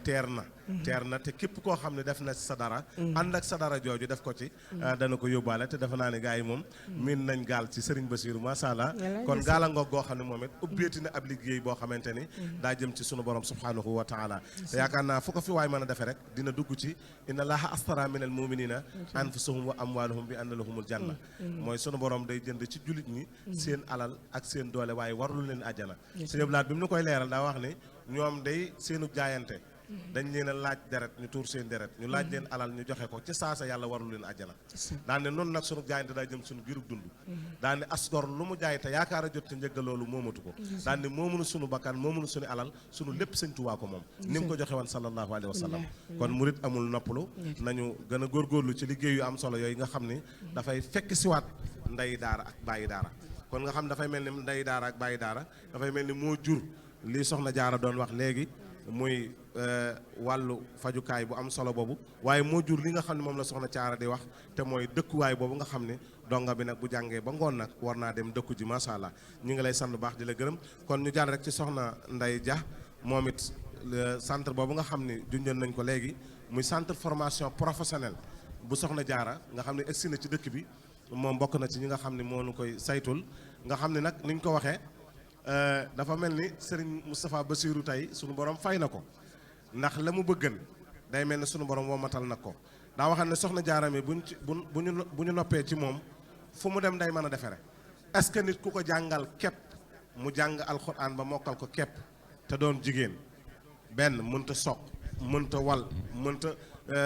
teer na te képp koo xam ne def na sa dara. ànd ak sa dara jooju def ko ci. dana ko yóbbaale te defe naa ne gars yi moom. miin nañ gaal ci Serigne Bassirou macha allah. kon gaala ngoog goo xam ne moom it ubbeeti na ab liggéey boo xamante ni daa jëm ci sunu borom subhanahu wa taala te yaakaar naa fu ko fi waay mën a defee rek dina dugg ci inna allaha astara min al muminina anfusahum wa amwaluhum bi anna lahumul janna mooy sunu borom day jënd ci jullit ñi seen alal ak seen doole waaye warlu leen àjjana sëñ Abdou Lahad bi mu nu koy leeral daa wax ni ñoom day seenu jaayante dañ leen a laaj deret ñu tuur seen deret ñu laaj leen alal ñu joxe ko ci saasa yàlla warul leen àjjana daan ne noonu nag sunu jaayante daa jëm suñu girub dund daan ne asgor lu mu jaay te yaakaar a jot te njëgga loolu moomatu ko daan ne moomunu sunu bakkan moomunu sunu alal sunu lépp sëñ Tuubaa ko moom ni mu ko joxe woon sallallahu alayhi wa sallam kon murit amul noppalu nañu gën a góorgóorlu ci liggéey yu am solo yooyu nga xam ni dafay fekk siwaat ndey daara ak bàyyi daara kon nga xam dafay mel ni ndey daara ak bàyyi daara dafay mel ni moo jur lii soxna Jaara doon wax léegi muy wàllu fajukaay bu am solo boobu waaye moo jur li nga xam ne moom la soxna Thiara di wax te mooy dëkkuwaay boobu nga xam ne donga bi nag bu jàngee ba ngoon nag war naa dem dëkku ji macha allah ñu ngi lay sant bu baax di la gërëm kon ñu jàll rek ci soxna Ndeye Dia moom it centre boobu nga xam ne junjoon nañ ko léegi muy centre formation professionnelle bu soxna Jaara nga xam ne egsi na ci dëkk bi moom bokk na ci ñi nga xam ne moo nu koy saytul nga xam ne nag ni ñu ko waxee dafa mel ni Serigne Moustapha Bassirou tey sunu borom fay na ko ndax la mu bëggan day mel ni sunu borom womatal na ko daa waxam ne soxna Jaara mi bu ñu noppee ci moom fu mu dem day mën a defere est-ce que nit ku ko jàngal képp mu jàng alxuraan ba mokkal ko képp te doon jigéen benn mënta soq mënta wal mënta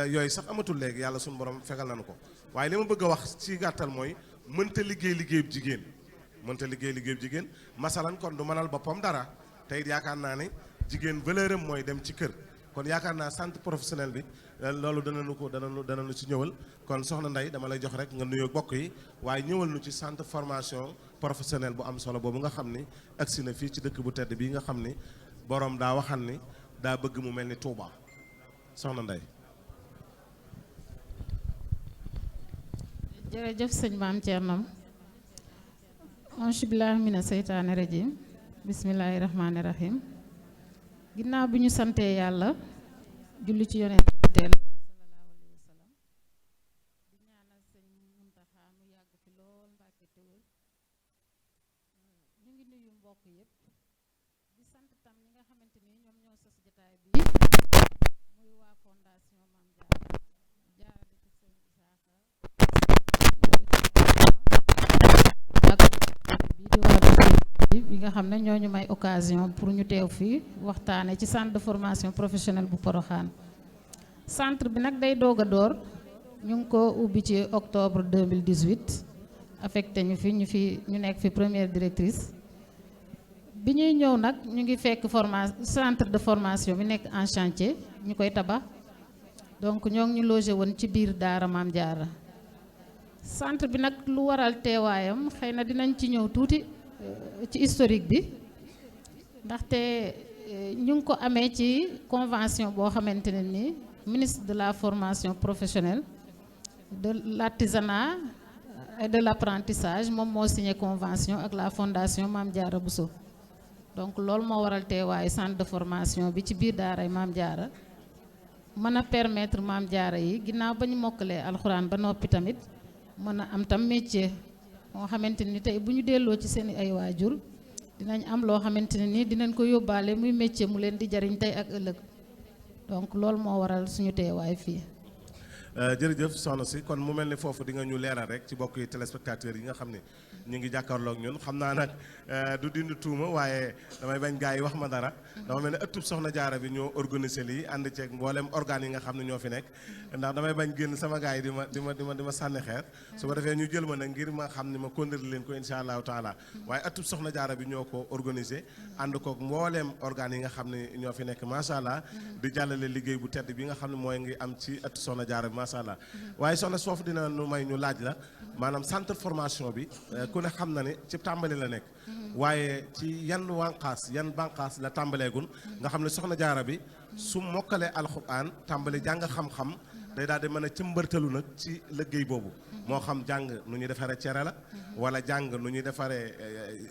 yooyu sax amatul léegi yàlla sunu borom fegal nañu ko waaye li ma bëgg a wax ci gàttal mooy mënta liggéeyub jigéen mënta liggéeyub jigéen masalan kon du mënal boppam dara te it yaakaar naa ne jigéen valeur am mooy dem ci kër kon yaakaar naa centre professionnel bi loolu danañu ci ñëwal kon soxna Ndeye dama lay jox rek nga nuyoo bokk yi waaye ñëwal nu ci centre formation professionnelle bu am solo boobu nga xam ni agsi na fii ci dëkk bu tedd bii nga xam ni borom daa waxan ni daa bëgg mu mel ni Touba soxna Ndeye. jërëjëf sëñ Maam Thierno auzu billaahi mina seytaani rajiim bismillaahi rahmaani rahiim ginnaaw bi ñu santee yàlla julli ci yonent bi teel sallallahu alayhi wa sallam di ñaanal sëñ Muntaxa mu yàgg fi lool Mbàkke te wér ñu ngi nuyu mbokk yépp di sant tam ñi nga xamante ni ñoom ñoo sos jotaay bi muy waa fondation Maam Jaara jaarale ci sëñ Isaaxa bi nga xam ne ñoo ñu may occasion pour ñu teew fii waxtaane ci centre de formation professionnelle bu Porokhane centre bi nag day doog a door ñu ngi ko ubbi ci octobre 2018 affecté ñu nekk fi première directrice bi ñuy ñëw nag ñu ngi fekk centre de formation bi nekk en chantier ñu koy tabax donc ñoo ngi ñu logé woon ci biir daara Maam Jaara centre bi nag lu waral teewaayam xëy na dinañ ci ñëw tuuti ci historique bi ndaxte ñu ngi ko amee ci convention boo xamante ne ni ministre de la formation professionnelle de l'artisanat et de l'apprentissage moom moo signé convention ak la fondation Mame Diarra Bousso donc loolu moo waral teewaayu centre de formation bi ci biir daaray Mame Diarra mën a permettre Mame Diarra yi ginnaaw ba ñu mokkalee alxuraan ba noppi tamit mën a am tam métier moo xamante ni tey bu ñu delloo ci seen ay waajur dinañ am loo xamante ne nii dinañ ko yóbbaale muy métier mu leen di jariñ tey ak ëllëg donc loolu moo waral suñu teewaay fii. jërëjëf soxna si kon mu mel ni foofu di nga ñu leeral rek ci bokki téléspectateurs yi nga xam ne ñu ngi jàkkaarloog ñun xam naa nag du dindi tuuma waaye damay bañ gars yi wax ma dara dama mel ne ëttub soxna jaara bi ñoo organisé lii ànd ceeg mboolem organes yi nga xam ne ñoo fi nekk ndax damay bañ génn sama gars yi di ma sànni xeer su ko defee ñu jël ma nag ngir ma xam ne ma kondir leen ko insha allahu taala waaye ëttub soxna jaara bi ñoo ko organisé ànd koog mbooleem organes yi nga xam ne ñoo fi nekk macha allah di jàllale liggéey bu tedd bi nga xam ne mooy ngi am ci ëttu soxna jaara bi macha allah waaye soxna foofu dina nu may ñu laaj la maanaam centre formation bi ku ne xam na ne ci tàmbali la nekk waaye ci yan banqaas la tàmbaleegul nga xam ne soxna jaara bi su mokkalee alxuraan tàmbali jàng xam-xam day daal di mën a cëmbartalu nag ci liggéey boobu moo xam jàng nu ñuy defaree cere la wala jàng nu ñuy defaree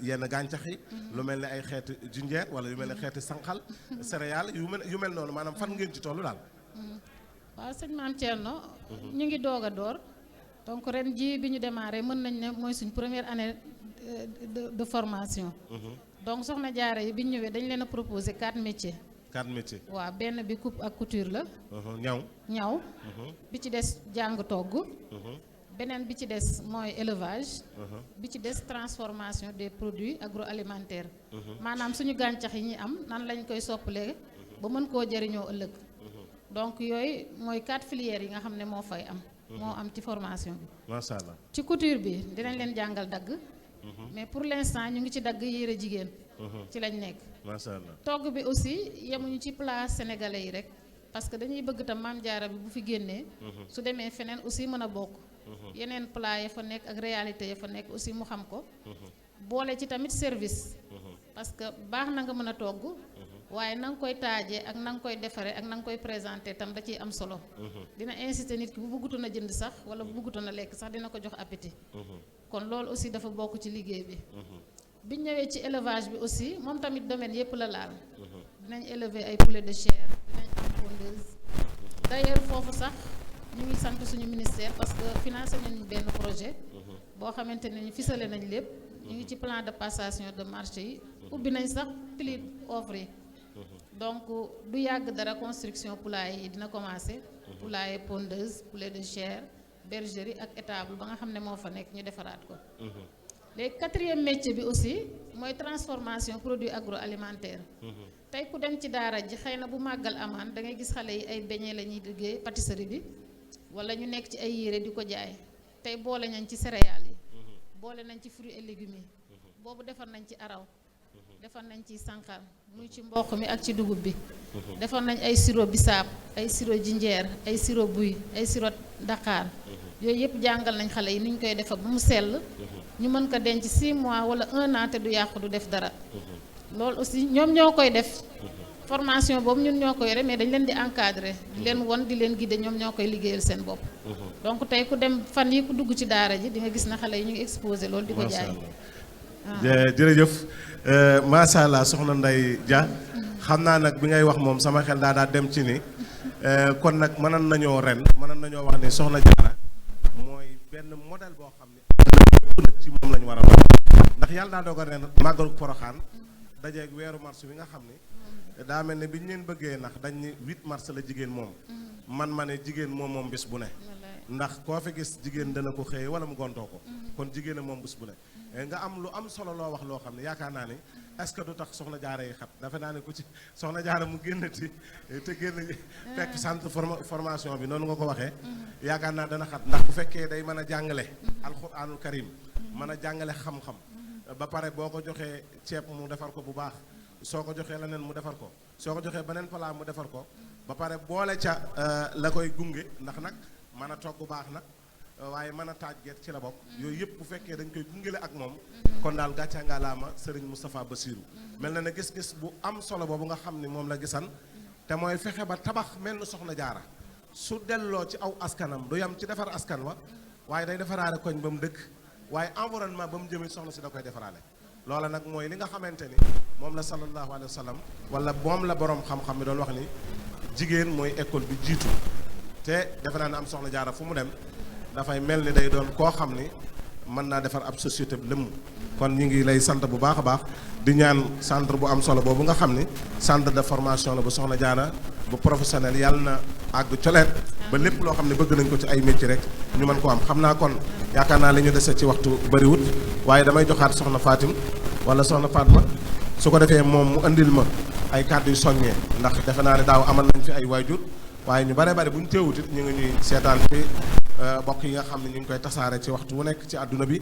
yenn gàncax yi lu mel ne ay xeeti junjeer wala yu mel ne xeeti sànqal céréales yu mel noonu maanaam fan ngeen ci tollu daal. waaw sëñ Maam Thierno ñu ngi doog a door donc ren ji bi ñu démarré mën nañ ne mooy suñ première année de formation donc soxna jaara yi bi ñu ñëwee dañ leen a proposé 4 métiers. 4 métiers. waaw benn bi coupe ak couture la. ñaw bi ci des jàng togg. beneen bi ci des mooy élevage. bi ci des transformation des produits agroalimentaires. maanaam suñu gàncax yi ñi am nan lañ koy soppalee ba mën koo jëriñoo ëllëg. donc yooyu mooy 4 filières yi nga xam ne moo fay am. moo am ci formation bi. macha allah ci couture bi dinañ leen jàngal dagg. mais pour l'instant ñu ngi ci dagg yére jigéen. ci lañ nekk. macha allah togg bi aussi yemuñu ci plat sénégalais yi rek parce que dañuy bëgg tam Mame Diarra bi bu fi génnee. su demee feneen aussi mën a bokk. yeneen plat ya fa nekk ak réalité ya fa nekk aussi mu xam ko. boole ci tamit service. parce que baax na nga mën a togg. waaye na nga koy taajee ak na nga koy defaree ak na nga koy présenté tam da ciy am solo. dina inciter nit ki bu bëggutoon a jënd sax wala bu bëggutoon a lekk sax dina ko jox appétit. kon loolu aussi dafa bokk ci liggéey bi. biñ ñëwee ci élevage bi aussi moom tamit domaine yépp la laal. dinañ élever ay poulet de chair dinañ am pondeuse. d'ailleurs foofu sax ñu ngi sant suñu ministère parce que financé nañu benn projet. boo xamante ne ñu ficelé nañ lépp. ñu ngi ci plan de passation de marché yi. ubbi nañ sax pli offre yi. donc du yàgg dara construction poulailler yi dina commencer. poulailler pondeuse poulet de chair bergerie ak étable ba nga xam ne moo fa nekk ñu defaraat ko. léegi 4e métier bi aussi mooy transformation produit agroalimentaire. tey ku dem ci daara ji xëy na bu màggal amaan da ngay gis xale yi ay beignet la ñuy liggéey pâtisserie bi wala ñu nekk ci ay yére di ko jaay tey boole nañ ci céréales yi. boole nañ ci fruits et légumes yi. boobu defar nañ ci araw. defar nañ ci sànqal muy ci mboq mi ak ci dugub bi. defar nañ ay sirop bisaab ay sirop jinjeer ay sirop buy ay sirop daqaar. yooyu yëpp jàngal nañ xale yi ni ñu koy defar ba mu sell. ñu mën ko denc 6 mois wala 1 an te du yàqu du def dara. loolu aussi ñoom ñoo koy def. formation boobu ñun ñoo ko yore mais dañ leen di encadrer di leen won di leen guider ñoom ñoo koy liggéeyal seen bopp. donc tey ku dem fan yi ku dugg ci daara ji di nga gis na xale yi ñu ngi exposé loolu di ko jaay. jërëjëf macha allah soxna Ndeye Dia xam naa nag bi ngay wax moom sama xel daa dem ci ni kon nag mënoon nañoo wax ne soxna Diarra mooy benn modèle boo xam ne ci moom lañu war a wax ndax yàlla daa dogal ren màggalu Poroxaan dajeeg weeru mars bi nga xam ni daa mel ne bi ñu leen bëggee ndax dañ ni 8 mars la jigéen moom ma ne jigéen moom bés bu ne ndax koo fi gis jigéen dana ko xëye wala mu gontoo ko kon jigéen a moom bés bu ne nga am lu am solo loo wax loo xam ne yaakaar naa ni est-ce que du tax soxna jaara yi xat dafa naa ne ku ci soxna jaara mu génnati te génn fekk centre formation bi noonu nga ko waxee yaakaar naa dana xat ndax bu fekkee day mën a jàngale alxuraanul karim mën a jàngale xam-xam ba pare boo ko joxee ceeb mu defar ko bu baax soo ko joxee leneen mu defar ko soo ko joxee beneen plat mu defar ko ba pare boole ca la koy gunge ndax nag mën a togg baax na waaye mën a taaj gerte ci la bokk. yooyu yëpp bu fekkee dañ koy gungale ak moom. kon daal gàccaa ngaa laama Serigne Moustapha Bassirou. mel na ne gis-gis bu am solo boobu nga xam ni moom la gisan te mooy fexe ba tabax mel na Soxna Jaara su delloo ci aw askanam du yam ci defar askan wa waaye day defaraale koñ ba mu dëkk waaye environnement ba mu jëmee soxna si da koy defaraale. loola nag mooy li nga xamante ni moom la sallallahu alayhi wa sallam wala moom la borom xam-xam mi doon wax ni jigéen mooy école bi jiitu te defe naa ne am Soxna Jaara fu mu dem dafay mel ni day doon koo xam ni mën naa defar ab société bi lëmm. kon ñu ngi lay sant bu baax a baax di ñaan centre bu am solo boobu nga xam ni centre de formation la bu Soxna Jaara bu professionnel yàlla na àgg coleet ba lépp loo xam ne bëgg nañ ko ci ay métier rek ñu mën ko am. xam naa kon yaakaar naa li ñu dese ci waxtu bariwut waaye damay joxaat soxna Fatim wala soxna Fatma su ko defee moom mu andil ma ay kàddu yu soññee ndax defe naa ne daaw amal nañ fi ay waajur waaye ñu bare bari bu ñu teewut it ñu ngi ñuy seetaan fi bokk yi nga xam ne ñu ngi koy tasaare ci waxtu wu nekk ci àdduna bi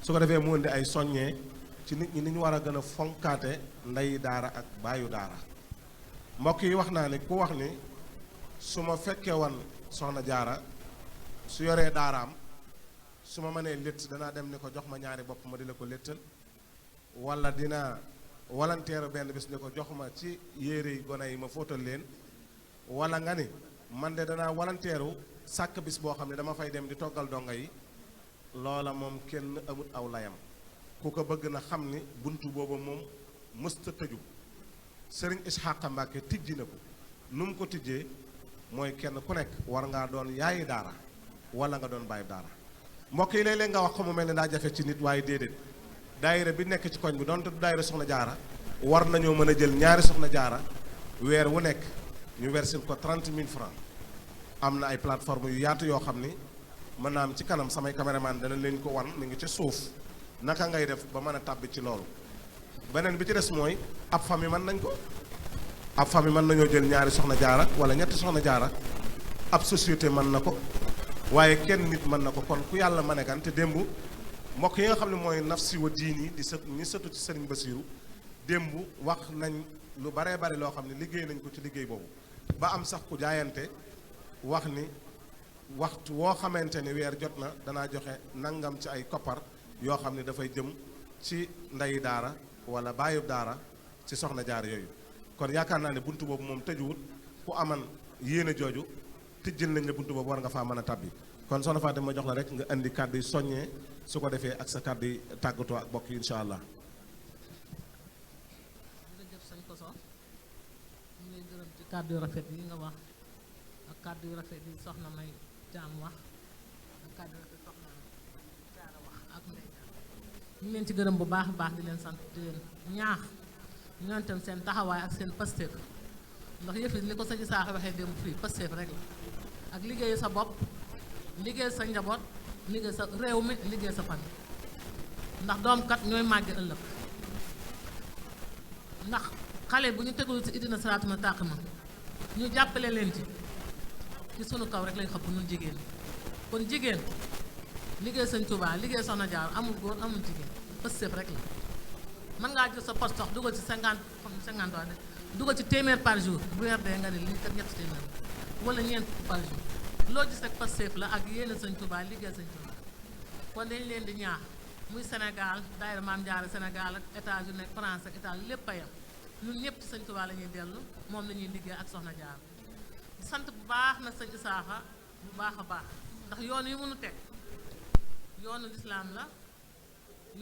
su ko defee mu indi ay soññee ci nit ñi ni ñu war a gën a fonkaate ndey daara ak baayu daara. mbokk yi wax naa ni ku wax ni su ma fekkee woon Soxna Jaara su yoree daaraam su ma mënee létt danaa dem ni ko jox ma ñaari bopp ma di la ko léttal wala dina volontaire benn bis ni ko jox ma ci yére yi gone yi ma fóotal leen wala nga ni man de danaa volontaire sàkk bis boo xam ne dama fay dem di toggal donga yi loola moom kenn amut aw layam ku ko bëgg na xam ni buntu booba moom mësta tëju sëriñ Isxaaqa Mbàkke tijji na ko nu mu ko tijjee mooy kenn ku nekk war ngaa doon yaayi daara wala nga doon bàyyi daara. mbokk yi léeg-léeg nga wax ko mu mel ne daa jafe ci nit waaye déedéet daayira bi nekk ci koñ bi donte du daayira Soxna Jaara war nañoo mën a jël ñaari Soxna Jaara weer wu nekk ñu verser ko 30 000 francs. am na ay plateforme yu yaatu yoo xam ni mën naa am ci kanam samay caméraman dana leen ko wan mi ngi ci suuf naka ngay def ba mën a tàbbi ci loolu. beneen bi ci des mooy ab famille mën nañ ko ab famille mën nañoo jël ñaari Soxna Jaara wala ñetti Soxna Jaara ab société mën na ko waaye kenn nit mën na ko kon ku yàlla mane kan te démb mbokk yi nga xam ne mooy nafsi wa diini di sët ñi sëtu ci Serigne Bassirou démb wax nañ lu baree bari loo xam ne liggéey nañ ko ci liggéey boobu ba am sax ku jaayante wax ni waxtu woo xamante ni weer jot na danaa joxe nangam ci ay koppar yoo xam ne dafay jëm ci ndeyi daara wala baayub daara ci Soxna Jaara yooyu. kon yaakaar naa ne buntu boobu moom tëjuwut ku aman yéene jooju tijjil nañ la buntu boobu war nga faa mën a tabbi kon soxna Fatima ma jox la rek nga indi kàddu yi soññee su ko defee ak sa kàddu yi tàggatoo ak bokk yi incha allah. jërëjëf sëñ Koso ñu lay gërëm ci kàddu yu rafet yi nga wax ak kàddu yu rafet yi soxna May Jaam wax ak kàddu yu rafet soxna Jaara wax ak Ndey ñu leen ci gërëm bu baax a baax di leen sant di leen ñaax ñoom itam seen taxawaay ak seen pasteef ndax yëf yi li ko sëñ Isaaxa waxee démb fii pasteef rek la ak liggéeyu sa bopp liggéey sa njaboot liggéey sa réew mi liggéey sa famille ndax doom kat ñooy màgge ëllëg ndax xale bu ñu tegul ci ihdina siraatal mustaqiim ñu jàppale leen ci sunu kaw rek lañ xëpp ñun jigéen kon jigéen liggéey sëñ Tuubaa liggéey Soxna Jaara amul góor amul jigéen pasteef rek la mën ngaa jël sa poste sax dugal ci 50 waa de dugal ci téeméer par jour bu weer dee nga ne lii kat ñetti téeméer wala ñeent par jour loo gis rek Pastef la ak yéene sëñ Touba liggéey sëñ Touba kon dañ leen di ñaax muy Sénégal daayira Maam Jaara Sénégal ak États-Unis ak France ak Italie lépp a yem ñun ñëpp ci sëñ Touba la ñuy dellu moom la ñuy liggéey ak Soxna Jaara di sant bu baax na sëñ Isaaxa bu baax a baax ndax yoon yi mënu teg yoonu lislaam la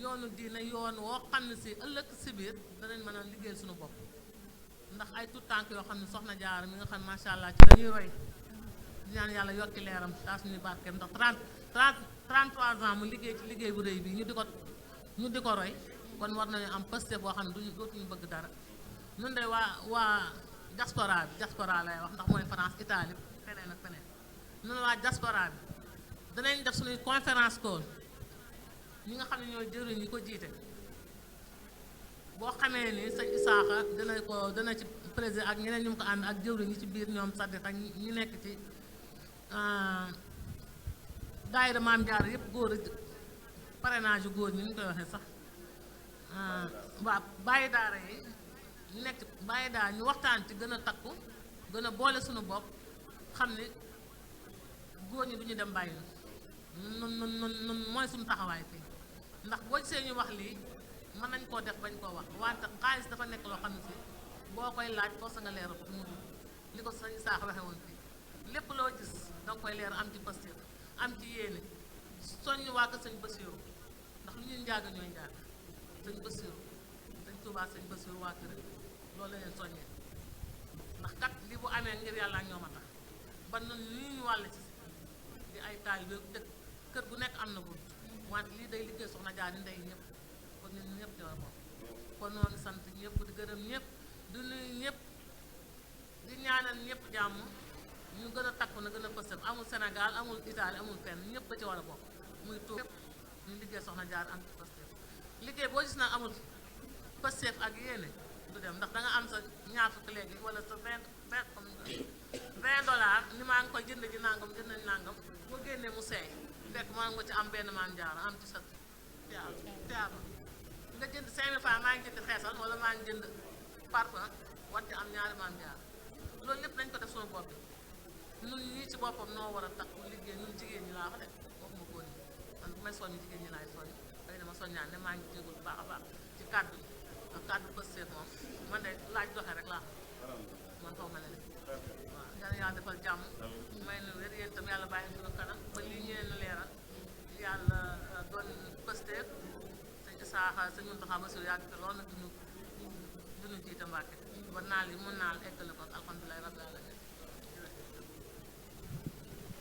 yoonu diina yoon woo xam ne si ëllëg si biir danañ mën a liggéeyal suñu bopp ndax ay tout tànk yoo xam ne Soxna Jaara mi nga xam macha allah ci dañuy roy di ñaan yàlla yokki leeram daa suñuy barkeem ndax 33 ans mu liggéey ci liggéey bu rëy bi ñu di ko roy kon war nañu am Pastef boo xam ne duñu dootuñu bëgg dara ñun de waa diaspora lay wax ndax mooy France Italie feneen ak feneen ñun waa diaspora bi danañ def suñuy conférence call ñi nga xam ne ñooy jëriñ ñi ko jiite boo xamee ni sëñ Isaaxa dana ci président ak ñeneen ñu mu ko ànd ak jëwriñ ñi ci biir ñoom Saddiq ak ñi nekk ci daayira Maam Jaara yëpp góor parrainage yu góor ñi ñu koy waxee sax waaw bàyyi daara yi ñu nekk ci bàyyi daara ñu waxtaan ci gën a takku gën a boole suñu bopp xam ni góor ñi du ñu dem bàyyi nun mooy suñu taxawaay fii ndax boo gisee ñu wax lii mën nañ koo def bañ koo wax wante xaalis dafa nekk loo xam ne si boo koy laaj force nga leeral ko fu mu dugg li ko sañ saax waxee woon fii lépp loo gis danga koy leer am ci pastéef am ci yéene soññ waa ko sëñ Basiru ndax lu ñuy njaaga ñooy njaaga sëñ Basiru sëñ Tuubaa sëñ Basiru waa kër loolu la leen soññee ndax kat li bu amee ngir yàlla ak ñoom a tax ba nun nii ñu wàll ci di ay taalibe dëkk kër gu nekk am na bunt wante lii day liggéey soxna Jaara ndey ñëpp kon ñun ñëpp di war bokk kon noonu sant ñëpp di gërëm ñëpp di nuyu ñëpp di ñaanal ñëpp jàmm ñu gën a takku na gën a pëstam amul Sénégal amul Italie amul fenn ñëpp ba ci war a bokk muy tuub ñëpp ñu liggéey soxna Jaara am ci pëstam liggéey boo gis nag amul pëstam ak yéene du dem ndax da nga am sa ñaar fukk léegi wala sa 20 comme $20 ni maa ngi koy jënd ji nangam jënd nañ nangam boo génnee mu seey fekk maa ngi ko ci am benn Maam Jaara am ci sa tiyaaba nga jënd 5000 francs maa ngi jënd xeesal wala maa ngi jënd parfum war ci am ñaari Maam Jaara loolu lépp dañ ko def suñu bopp bi ñun ñii ci boppam noo war a takku liggéey ñun jigéen ñi laa wax de waxuma góor ñi man bu may soññ jigéen ñi laay soññ day dama soññaan ne maa ngi jégul bu baax a baax ci kàddu ak kàddu Pastef moom man de laaj doxe rek laa man faw ma ne waaw yàlla yàlla defal jàmm may nu wér yéen itam yàlla bàyyi suñu kanam ba lii ñëwee nu leeral yàlla doon Pastef sëñ Isaaxa sëñ Muntaxa Basiru yàgg fi lool nag duñu jiite Mbàkke ba naal yi mun naal eggale ko alhamdulilah rabbil alamin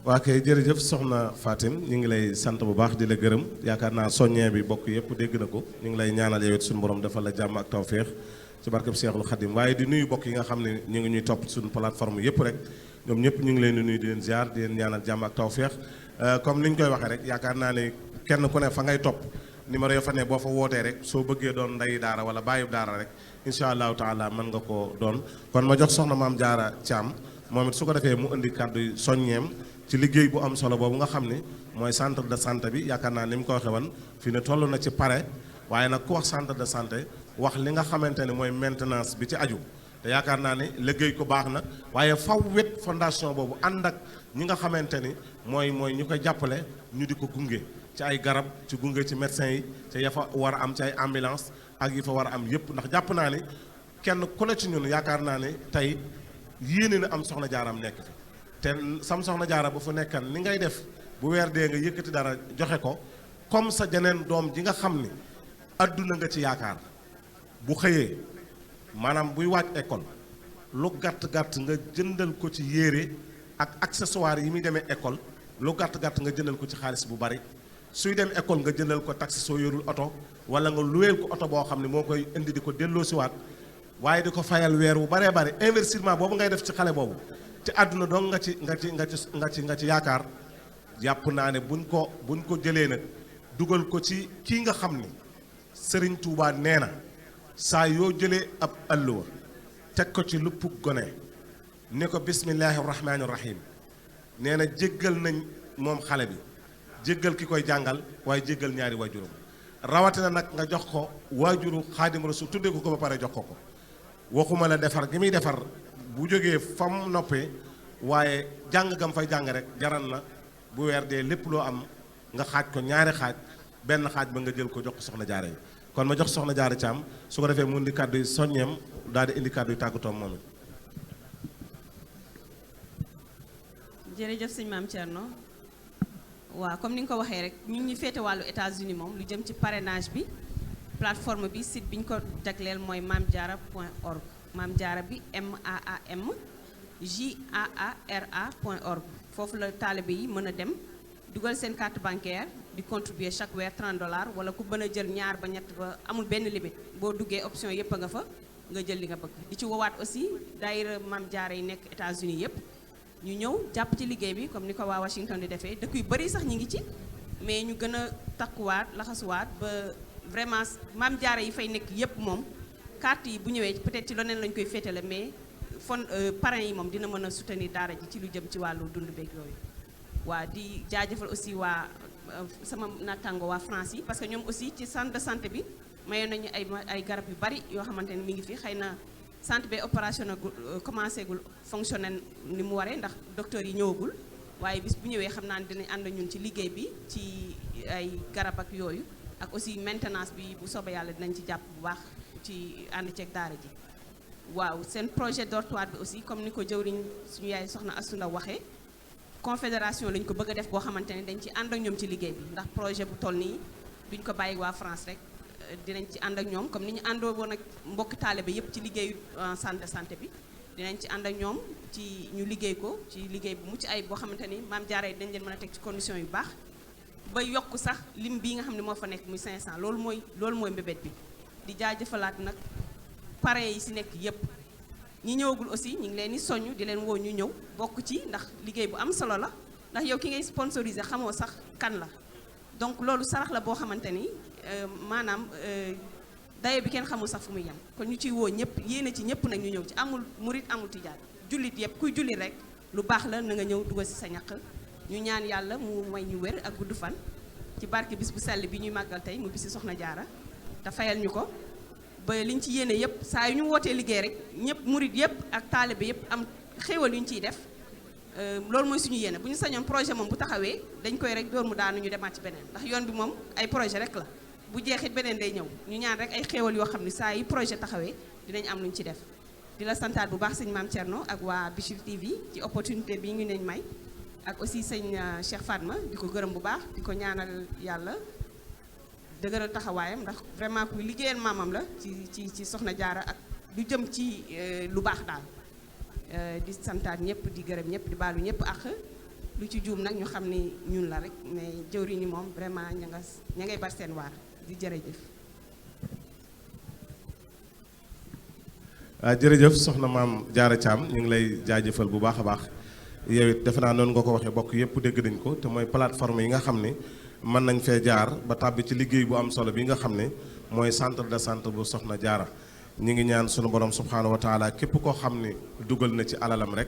waa kay jërëjëf soxna Fatim ñu ngi lay sant bu baax di la gërëm yaakaar naa soññee bi bokk yëpp dégg na ko ñu ngi lay ñaanal yow it suñu borom defal la jàmm ak tawféex ci barkeb Seexul Xadim waaye di nuyu bokk yi nga xam ne ñu ngi ñuy topp suñu plateforme yëpp rek ñoom ñëpp ñu ngi leen di nuyu di leen ziar di leen ñaanal jàmm ak tawféex comme ni ñu koy waxee rek yaakaar naa ne kenn ku ne fa ngay topp numéro yo fa ne boo fa wootee rek soo bëggee doon ndeyi daara wala bàyyib daara rek incha allahu taala mën nga koo doon kon ma jox soxna Maam Jaara Caam moom it su ko defee mu indi kàddu soññeem ci liggéey bu am solo boobu nga xam ne mooy centre de santé bi yaakaar naa ni mu ko waxee woon fii ne toll na ci pare waaye nag ku wax centre de santé wax li nga xamante ne mooy maintenance bi ci aju te yaakaar naa ne liggéey ko baax na waaye faw wet fondation boobu ànd ak ñi nga xamante ni mooy ñu koy jàppale ñu di ko gunge ci ay garab ci gunge ci médecin yi ci ya fa war a am ci ay ambulance ak yi fa war a am yépp ndax jàpp naa ni kenn ku ne ci ñun yaakaar naa ne tey yéene na am soxna jaaram nekk fi te sam soxna jaara bu fu nekkan ni ngay def bu weer dee nga yëkkati dara joxe ko comme sa jeneen doom ji nga xam ni adduna nga ci yaakaar bu xëyee maanaam buy waaj école lu gàtt-gàtt nga jëndal ko ci yére ak accessoire yi muy demee école lu gàtt-gàtt nga jëndal ko ci xaalis bu bari suy dem école nga jëndal ko taxi soo yorul oto wala nga luweel ko oto boo xam ne moo koy indi di ko delloo siwaat waaye di ko fayal weer wu baree bari investissement boobu ngay def ci xale boobu ci àdduna doon nga ci yaakaar jàpp naa ne buñ ko jëlee nag dugal ko ci kii nga xam ni Sëriñ Tuubaa nee na saa yoo jëlee ab alluwa teg ko ci luppug gone ne ko bismillaahi rahmaani rahim nee na jéggal nañ moom xale bi jéggal ki koy jàngal waaye jéggal ñaari waajuram rawatina nag nga jox ko waajuru Xaadim Rasuul tuddee ko ba pare jox ko waxuma la defar gi muy defar bu jógee fam noppee waaye jàng gam fay jàng rek jaral na bu weer dee lépp loo am nga xaaj ko ñaari xaaj benn xaaj ba nga jël ko jox ko soxna jaara yi kon ma jox soxna jaara Caam su ko defee mu indi kàddu yi soññeem daal di indi kàddu yi tàggatoom moom it. jërëjëf sëñ Maam Thierno waaw comme ni nga ko waxee rek ñun ñi féete wàllu États-Unis moom lu jëm ci parrainage bi plateforme bi site bi ñu ko jagleel mooy maamjaara.org maam jaara bi MAAMJAARA.org foofu la taalibe yi mën a dem dugal seen carte bancaire di contribuer chaque weer $30 wala ku mën a jël ñaar ba ñett ba amul benn limite boo duggee option yëpp a nga fa nga jël li nga bëgg di ci woowaat aussi daayira maam jaara yi nekk États-Unis yëpp ñu ñëw jàpp ci liggéey bi comme ni ko waa Washington di defee dëkk yu bari sax ñi ngi ci mais ñu gën a takkuwaat laxasuwaat ba vraiment maam jaara yi fay nekk yëpp moom carte yi bu ñëwee peut-être ci leneen lañ koy féetale mais parrain yi moom dina mën a soutenir daara ji ci lu jëm ci wàllu dund beeg yooyu waa di jaajëfal aussi waa sama nattango waa France yi parce que ñoom aussi ci centre de santé bi mayoon nañu ay garab yu bari yoo xamante ne mi ngi fi xëy na centre bi opérationnel commencé gul fonctionner ni mu waree ndax docteur yi ñëwagul waaye bis bu ñëwee xam naa ne dinañ ànd ak ñun ci liggéey bi ci ay garab ak yooyu ak aussi maintenance bi bu soobee yàlla dinañ ci jàpp bu baax ci ànd ceeg daara ji. waaw seen projet dortoir bi aussi comme ni ko jëwriñ suñu yaay soxna Astou Ndaw waxee confédération lañ ko bëgg a def boo xamante ne dañ ci ànd ak ñoom ci liggéey bi ndax projet bu toll nii duñ ko bàyyi waa France rek dinañ ci ànd ak ñoom comme ni ñu àndoo woon ak mbokki taalibe yépp ci liggéeyu centre de santé bi dinañ ci ànd ak ñoom ci ñu liggéey ko ci liggéey bu mucc ay boo xamante ni maam jaara yi dañ leen mën a teg ci condition yu baax ba yokk sax lim bii nga xam ne moo fa nekk muy 500 loolu mooy mbébét bi di jaajëfalaat nag parrain yi si nekk yépp ñi ñëwagul aussi ñu ngi leen di soññ di leen woo ñu ñëw bokk ci ndax liggéey bu am solo la ndax yow ki ngay sponsorisé xamoo sax kan la donc loolu sarax la boo xamante ni maanaam daye bi kenn xamul sax fu muy yem kon ñu ciy woo ñëpp yéene ci ñëpp nag ñu ñëw ci amul murit amul tijaan jullit yëpp kuy jullit rek lu baax la na nga ñëw dugal si sa ñaq ñu ñaan yàlla mu may ñu wér ak gudd fan ci barke bis bu sell bi ñuy màggal tey mu bisi soxna jaara te fayal ñu ko ba liñ ci yéene yëpp saa yu ñu wootee liggéey rek ñëpp murit yëpp ak taalibe yëpp am xéewal yu ñu ciy def loolu mooy suñu yéene bu ñu sañoon projet moom bu taxawee dañ koy rek door mu daanu ñu demaat ci beneen ndax yoon bi moom ay projet rek la bu jeexit beneen day ñëw ñu ñaan rek ay xéewal yoo xam ne saa yu projet taxawee dinañ am lu ñu ci def di la santaat bu baax sëñ Maam Thierno ak waa Bichri TV ci opportunité bi ñu neñ may ak aussi sëñ Cheikh Fatma di ko gërëm bu baax di ko ñaanal yàlla dëgëral taxawaayam ndax vraiment kuy liggéeyal maamam la ci soxna jaara ak lu jëm ci lu baax daal di santaat ñëpp di gërëm ñëpp di baalu ñëpp ak lu ci juum nag ñu xam ni ñun la rek mais jëwriñ ni moom vraiment ña ngay bar seen waar di jërëjëf. jërëjëf soxna maam Jaara Thiam ñu ngi lay jaajëfal bu baax a baax yow it defe naa noonu nga ko waxee bokk yëpp dégg nañ ko te mooy plateforme yi nga xam ni mën nañ fee jaar ba tàbbi ci liggéey bu am solo bi nga xam ne mooy centre de santé bu soxna jaara ñi ngi ñaan sunu borom subhaanahu wa taala képp koo xam ne dugal na ci alalam rek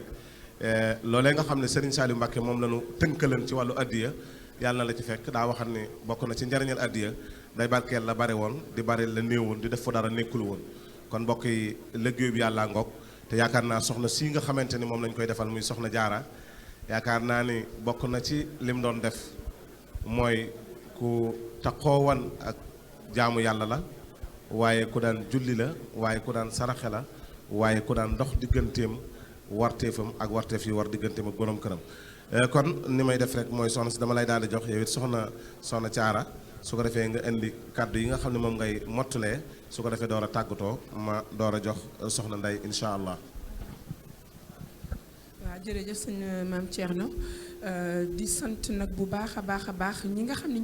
loolee nga xam ne Serigne Saliou Mbacké moom la ñu tënkalan ci wàllu addiya yàlla na la ci fekk daa waxam ne bokk na ci njariñal addiya day barkeel la bare woon di bare la néewoon di def fu dara nekkul woon kon mbokk yi liggéey bi yàlla ngoog te yaakaar naa soxna sii nga xamante ni moom lañ koy defal muy soxna jaara yaakaar naa ni bokk na ci lim doon def mooy ku taxoowan ak jaamu yàlla la waaye ku daan julli la waaye ku daan saraxe la waaye ku daan dox digganteem warteefam ak warteef yi war digganteem ak borom këram kon ni may def rek mooy soxna si dama lay daal di jox yow it soxna caara su ko defee nga indi kàddu yi nga xam ne moom ngay mottulee su ko defee door a tàggatoo ma door a jox soxna Ndey incha allah. waaw jërëjëf sëñ maam Thierno di sant nag bu baax a baax ñi nga xam ne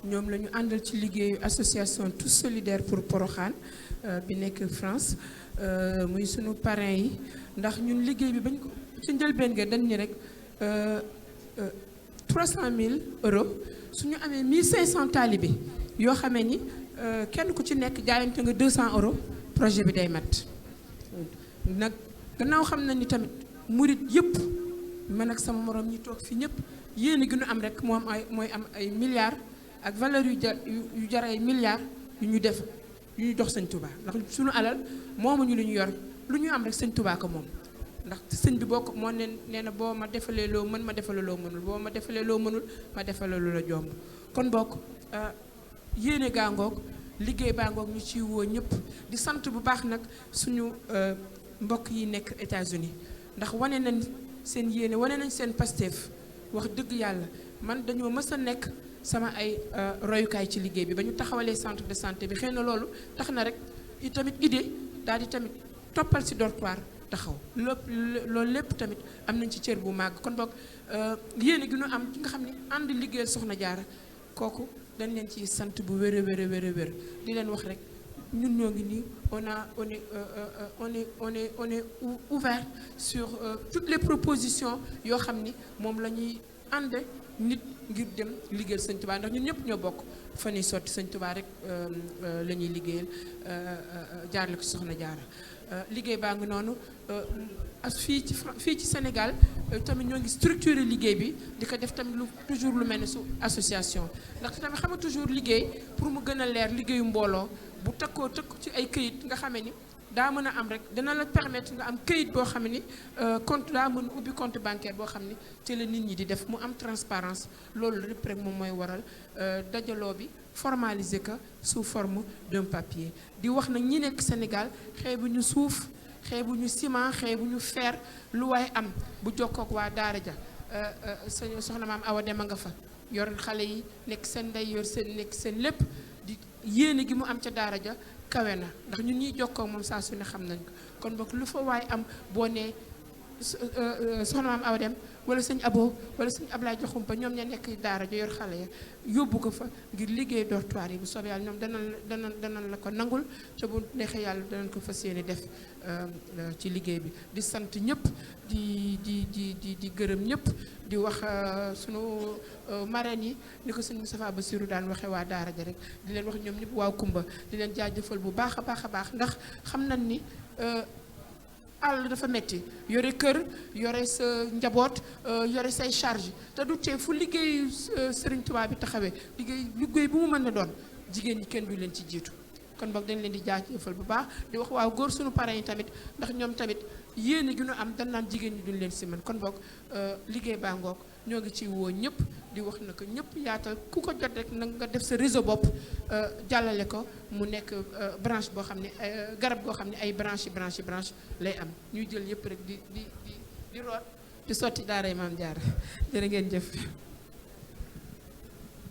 ñoom la ñu àndal ci liggéeyu association tous solidaires pour Porokhane bi nekk France muy sunu parrain yi ndax ñun liggéey bi bañ ko ci njëlbeen nga dañ ni rek 300 000 euros suñu amee 1500 taalibe yoo xamee ni kenn ku ci nekk jaayante nga 200 euros projet bi day mat nag gannaaw xam na ni tamit murit yëpp man ak sama morom ñi toog fii ñëpp yéen gi ñu am rek mooy am ay milliards ak valeur yu jar ay milliards yu ñu def yu ñu dox sëñ Touba ndax suñu alal moomuñu lu ñu yor lu ñu am rek sëñ Touba ko moom ndax sëñ bi boo ko moo nee na boo ma defalee loo mën ma defalee loo mënul boo ma defalee loo mënul ma defalee lu la jomb kon bokk yéene gaa ngoog liggéey baa ngoog ñu ciy woo ñëpp di sant bu baax nag suñu mbokk yi nekk États-Unis ndax wane nañ seen yéene wane nañ seen Pastef wax dëgg yàlla man dañoo mës a nekk sama ay royukaay ci liggéey bi ba ñu taxawalee centre de santé bi xëy na loolu tax na rek tamit idée daal di tamit toppal si dortoir taxaw loolu lépp tamit am nañ ci cër bu màgg kon boog yéene gi ñu am nga xam ne ànd liggéeyal soxna jaara kooku dañ leen ci sant bu wér a wér di leen wax rek ñun ñoo ngi nii on est ouvert sur toutes les propositions yoo xam ni moom la ñuy ànd nit ngir dem liggéeyal sëñ Tuubaa ndax ñun ñëpp ñoo bokk fa ñuy sotti sëñ Tuubaa rek la ñuy liggéeyal jaarale ko soxna jaara liggéey baa ngi noonu fii ci Sénégal tamit ñoo ngi structurer liggéey bi di ko def tamit toujours lu mel ne su association ndax tamit xam nga toujours liggéey pour mu gën a leer liggéeyu mbooloo bu tëkku ci ay këyit nga xamee ni daa mën a am rek dana la permettre nga am këyit boo xam ni compte daa mën a ubbi compte bancaire boo xam ni ci la nit ñi di def mu am transparence loolu lépp rek moom mooy waral dajaloo bi formaliser ko sous forme d'un papier di wax nag ñi nekk Sénégal xeebuñu suuf xeebuñu ciment xeebuñu fer lu waay am bu jokkook waa daara ja soxna maam Awa Dem a nga fa yor xale yi nekk seen ndey yor seen nekk seen lépp di yéene gi mu am ca daara ja kawe na ndax ñun ñuy jokkoo moom saa su ne xam nañ ko kon boog lu fa waay am boo nee soxna maam Awa Dem wala sëñ Abo wala sëñ Ablaye Joxumpa ñoom ña nekk daara ja yor xale ya yóbbu ko fa ngir liggéey dortoir yi bu soobee yàlla ñoom danañ la ko nangul te bu neexee yàlla danañ ko fas yéene def ci liggéey bi di sant ñëpp di gërëm ñëpp di wax sunu marraines yi ni ko sëñ Moustapha Bassirou daan waxee waa daara ja rek di leen wax ñoom ñëpp waaw kumba di leen jaajëfal bu baax a baax a baax ndax xam nañ ni àll dafa metti yore kër yore sa njaboot yore say charge te du tee fu liggéey Sëriñ Tuubaa bi taxawee liggéey bu mu mën a doon jigéen ñi kenn du leen ci jiitu kon boog dañ leen di jaajëfal bu baax di wax waaw góor suñu parents yi tamit ndax ñoom tamit yéene gi ñu am dañ naan jigéen ñi duñ leen si mën kon boog liggéey baa ngoog ñoo ngi ci woo ñëpp di wax na ko ñëpp yaatal ku ko jot rek na nga def sa réseau bopp jàllale ko mu nekk branche boo xam ne garab goo xam ne ay branche lay am ñuy jël yëpp rek di root di sotti daaray Maam Jaara jërë ngeen jëf.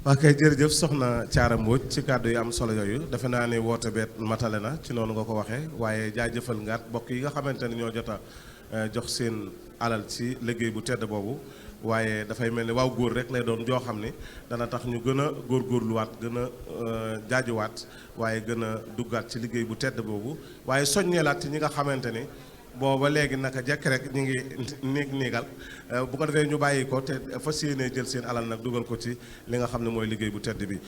waa kay jërëjëf soxna Thiara Mbodj ci kàddu yi am solo yooyu defe naa ne woote beet matale na ci noonu nga ko waxee waaye jaajëfal ngaat mbokk yi nga xamante ne ñoo jot a jox seen alal ci liggéey bu tedd boobu waaye dafay mel ni waaw góor rek lay doon joo xam ni dana tax ñu gën a góorgóorluwaat gën a jaajuwaat waaye gën a duggaat ci liggéey bu tedd boobu waaye soññeelaat ci ñi nga xamante ni booba léegi naka jekk rek ñu ngi niigal bu ko defee ñu bàyyi ko te fas yéenee jël seen alal nag dugal ko ci li nga xam ne mooy liggéey bu tedd bi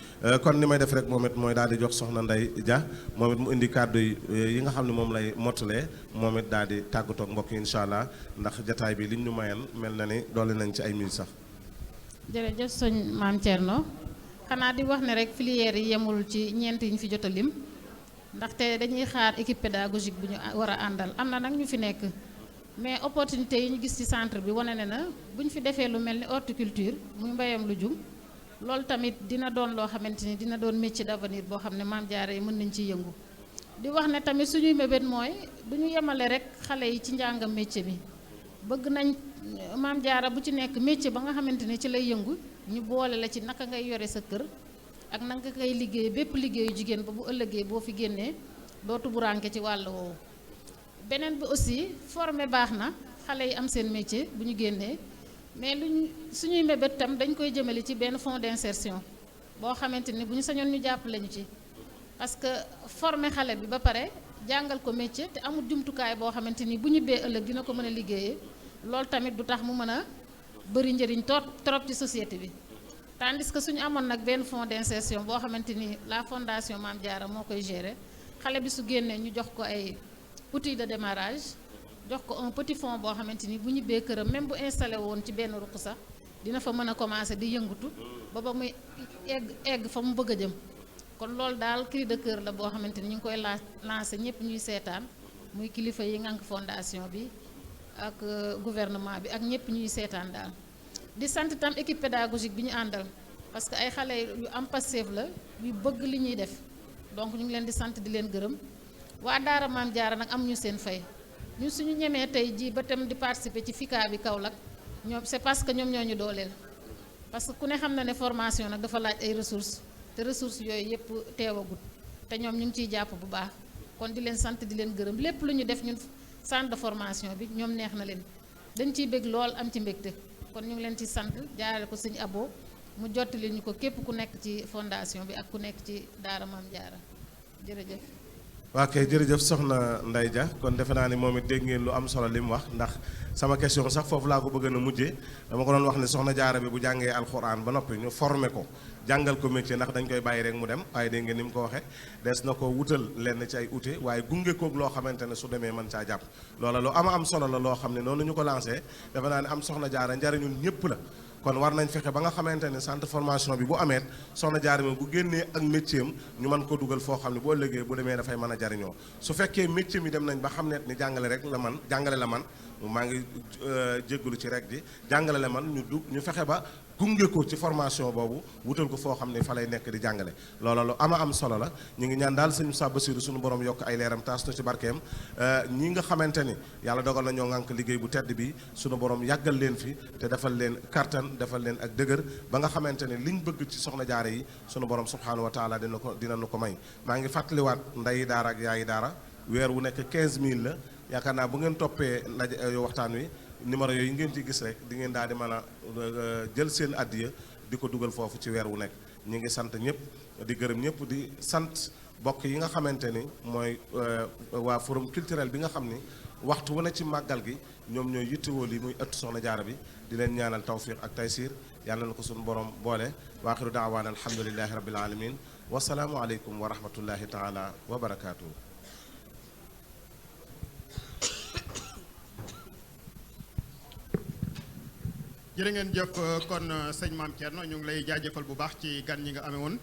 kon ni may def rek moom it mooy daal di jox soxna Ndey Dia moom it mu indi kàddu yi nga xam ne moom lay mottalee moom it daal di tàggatoo ak mbokk yi incha allah ndax jataay bi liñ ñu mayan mel na ni doole nañ ci ay minutes sax. jërëjëf sëñ Maam Thierno xanaa di wax ne rek filière yi yemul ci ñeent yi ñu fi jot a lim ndaxte dañuy xaar équipe pédagogique bu ñu war a àndal am na nag ñu fi nekk mais opportunité yi ñu gis ci centre bi wane ne na bu ñu fi defee lu mel ni horticulture muy mbayam lu jum loolu tamit dina doon loo xamante ni dina doon métier d'avenir boo xam ne Maam Jaara yi mën nañ ciy yëngu di wax ne tamit suñuy mébét mooy du ñu yemale rek xale yi ci njàngam métier bi bëgg nañ Maam Jaara bu ci nekk métier ba nga xamante ni ci lay yëngu ñu boole la ci naka ngay yore sa kër ak nanga koy liggéey bépp liggéeyu jigéen ba bu ëllëgee boo fi génnee dootu buranke ci wàll woowu beneen bi aussi formé baax na xale yi am seen métier bu ñu génnee mais luñ suñuy mébét tam dañ koy jëmale ci benn fonds d'insertion boo xamante ni bu ñu sañoon ñu jàppale ñu ci parce que formé xale bi ba pare jàngal ko métier te amul jumtukaay boo xamante ni bu ñibbee ëllëg dina ko mën a liggéeyee loolu tamit du tax mu mën a bëri njëriñ trop ci société bi tandis que suñu amoon nag benn fonds d'insertion boo xamante ni la fondation Maam Jaara moo koy gérer xale bi su génnee ñu jox ko ay outils de démarrage jox ko un petit fonds boo xamante ni bu ñibbee këram même bu installé woon ci benn ruq sax dina fa mën a commencer di yëngatu ba muy egg fa mu bëgg a jëm kon loolu daal cri de cœur la boo xamante ni ñu ngi koy lancer ñëpp ñuy seetaan muy kilifa yi ngànk fondation bi ak gouvernement bi ak ñëpp ñuy seetaan daal di sant tam équipe pédagogique bi ñu àndal parce que ay xale yu am passif la yu bëgg li ñuy def donc ñu ngi leen di sant di leen gërëm waa daara Maam Jaara nag am ñu seen fay ñun suñu ñemee tey jii ba tam di participer ci FICA bi Kaolack ñoom c'est parce que ñoom ñoo ñu dooleel parce que ku ne xam na ne formation nag dafa laaj ay ressources te ressources yooyu yëpp teewagut te ñoom ñu ngi ciy jàpp bu baax kon di leen sant di leen gërëm lépp lu ñu def ñun centre de formation bi ñoom neex na leen dañ ciy bëgg lool am ci mbégte kon ñu ngi leen ci sant jaarale ko sëñ Abo mu jottali ñu ko képp ku nekk ci fondation bi ak ku nekk ci daara Maam Jaara jërëjëf. waa kay jërëjëf soxna Ndey Dia kon defe naa ni moom it dégg ngeen lu am solo li mu wax ndax sama question sax foofu laa ko bëgg na mujjee dama ko doon wax ne soxna Jaara bi bu jàngee alxuraan ba noppi ñu formé ko jàngal ko métier ndax dañ koy bàyyi rek mu dem waaye dégg ngeen ni mu ko waxee des na ko wutal lenn ci ay outil waaye gunge koog loo xamante ne su demee mën caa jàpp loola lu am solo la loo xam ne noonu ñu ko lancé defe naa ne am soxna Jaara njariñul ñëpp la kon war nañ fexe ba nga xamante ne centre formation bi bu amee soxna jaara mi bu génnee ak métier am ñu mën ko dugal foo xam ne boo ëllëgee bu demee dafay mën a jariñoo su fekkee métier mi dem nañ ba xam ne ni jàngale la man maa ngi jéggalu ci rek di jàngale la man ñu fexe ba gunge ko ci formation boobu wutal ko foo xam ne fa lay nekk di jàngale loola lu am solo la ñu ngi ñaan daal sëñ Moussa Bassirou suñu borom yokk ay leeram taas na ci barkeem ñi nga xamante ni yàlla dogal na ñoo ngànk liggéey bu tedd bi suñu borom yàggal leen fi te defal leen kattan defal leen ak dëgër ba nga xamante ne liñ bëgg ci soxna jaare yi suñu borom subhanahu wa taala dina nu ko may maa ngi fàttaliwaat ndeyi daara ak yaayi daara weer wu nekk 15000 la yaakaar naa bu ngeen toppee ndaje waxtaan wi numéro yooyu ngeen ci gis rek di ngeen daal di mën a jël seen addiya di ko dugal foofu ci weer wu nekk ñu ngi sant ñëpp di gërëm ñëpp di sant bokk yi nga xamante ni mooy waa forum culturel bi nga xam ni waxtu wu ne ci màggal gi ñoom ñooy yittewoo lii muy ëttu soxna jaara bi di leen ñaanal tawfiq ak taysiir yàlla na ko suñu borom boole waaxiru daawaana alhamdulillahi rabbil alamin wasalaamu aleykum wa rahmatullahi taala wa barakaatu. jërë ngeen jëf kon sëñ Maam Thierno ñu ngi lay jaajëfal bu baax ci gan ñi nga amee woon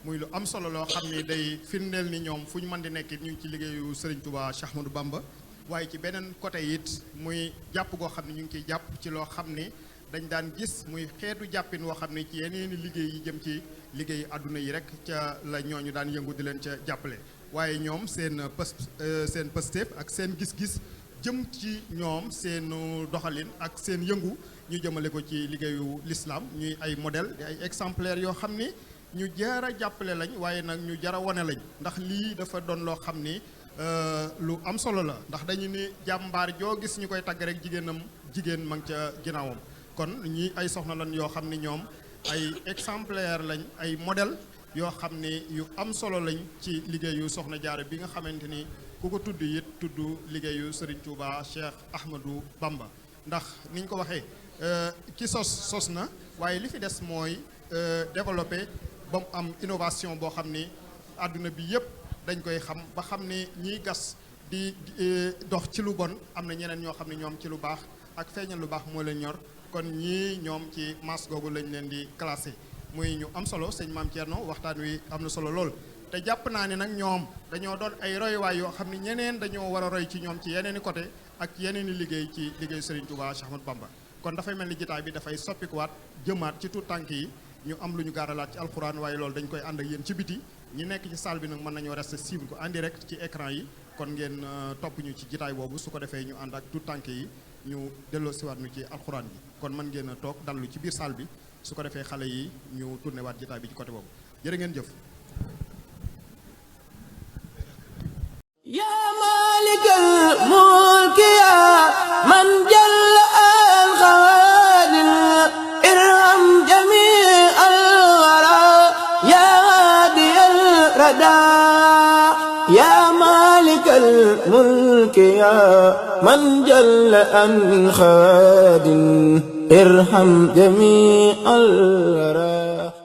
muy lu am solo loo xam ni day firndeel ni ñoom fu ñu mën di nekk ñu ngi ci liggéeyu Serigne Touba Cheikh Ahmadou Bamba waaye ci beneen côté it muy jàpp goo xam ne ñu ngi ciy jàpp ci loo xam ni dañ daan gis muy xeetu jàppin woo xam ne ci yeneeni liggéey yi jëm ci liggéey àdduna yi rek ca la ñooñu daan yëngu di leen ca jàppale waaye ñoom seen pësteef ak seen gis-gis jëm ci ñoom seen doxalin ak seen yëngu ñu jëmale ko ci liggéeyu l'islam ñuy ay modèle di ay exemplaires yoo xam ni ñu jara jàppale lañ waaye nag ñu jara wane lañ ndax lii dafa doon loo xam ni lu am solo la ndax dañu ni jàmbaar joo gis ñu koy tagg rek jigéen ma ngi ca ginnaawam kon ñi ay soxna lañ yoo xam ni ñoom ay exemplaire lañ ay modèle yoo xam ni yu am solo lañ ci liggéeyu soxna jaara bi nga xamante ni ku ko tudd it tudd liggéeyu Serigne Touba Cheikh Ahmadou Bamba ndax niñ ko waxee ki sos na waaye li fi des mooy développé ba mu am innovation boo xam ni àdduna bi yépp dañ koy xam ba xam ni ñiy gas di dox ci lu bon am na ñeneen ñoo xam ne ñoom ci lu baax ak feeñal lu baax moo leen ñor kon ñii ñoom ci masse googu lañ leen di classé muy ñu am solo sëñ Maam Thierno waxtaan wi am na solo lool te jàpp naa ne nag ñoom dañoo doon ay royuwaay yoo xam ne ñeneen dañoo war a roy ci ñoom ci yeneen i côté ak yeneen i liggéey ci liggéey Serigne Touba Cheikh Ahmadou Bamba kon dafay mel ni jitaay bi dafay soppikuwaat jëmaat ci tuut tànk yi ñu am lu ñu gaaralaat ci alxuraan waaye loolu dañ koy ànd ak yéen ci biti ñi nekk ci salle bi nag mën nañoo rester suivre ko en direct ci écran yi kon ngeen topp ñu ci jitaay boobu su ko defee ñu ànd ak tuut tànk yi ñu delloo siwaat ñu ci alxuraan bi kon mën ngeen a toog dallu ci biir salle bi su ko defee xale yi ñu tourné waat jitaay bi ci côté boobu jërë ngeen jëf yaa maalikal mulki yaa man jalla al xawaadir irham jamii al waraa yaa haadiyal radaa yaa maalikal mulki yaa man jalla al xawaadir irham jamii al waraa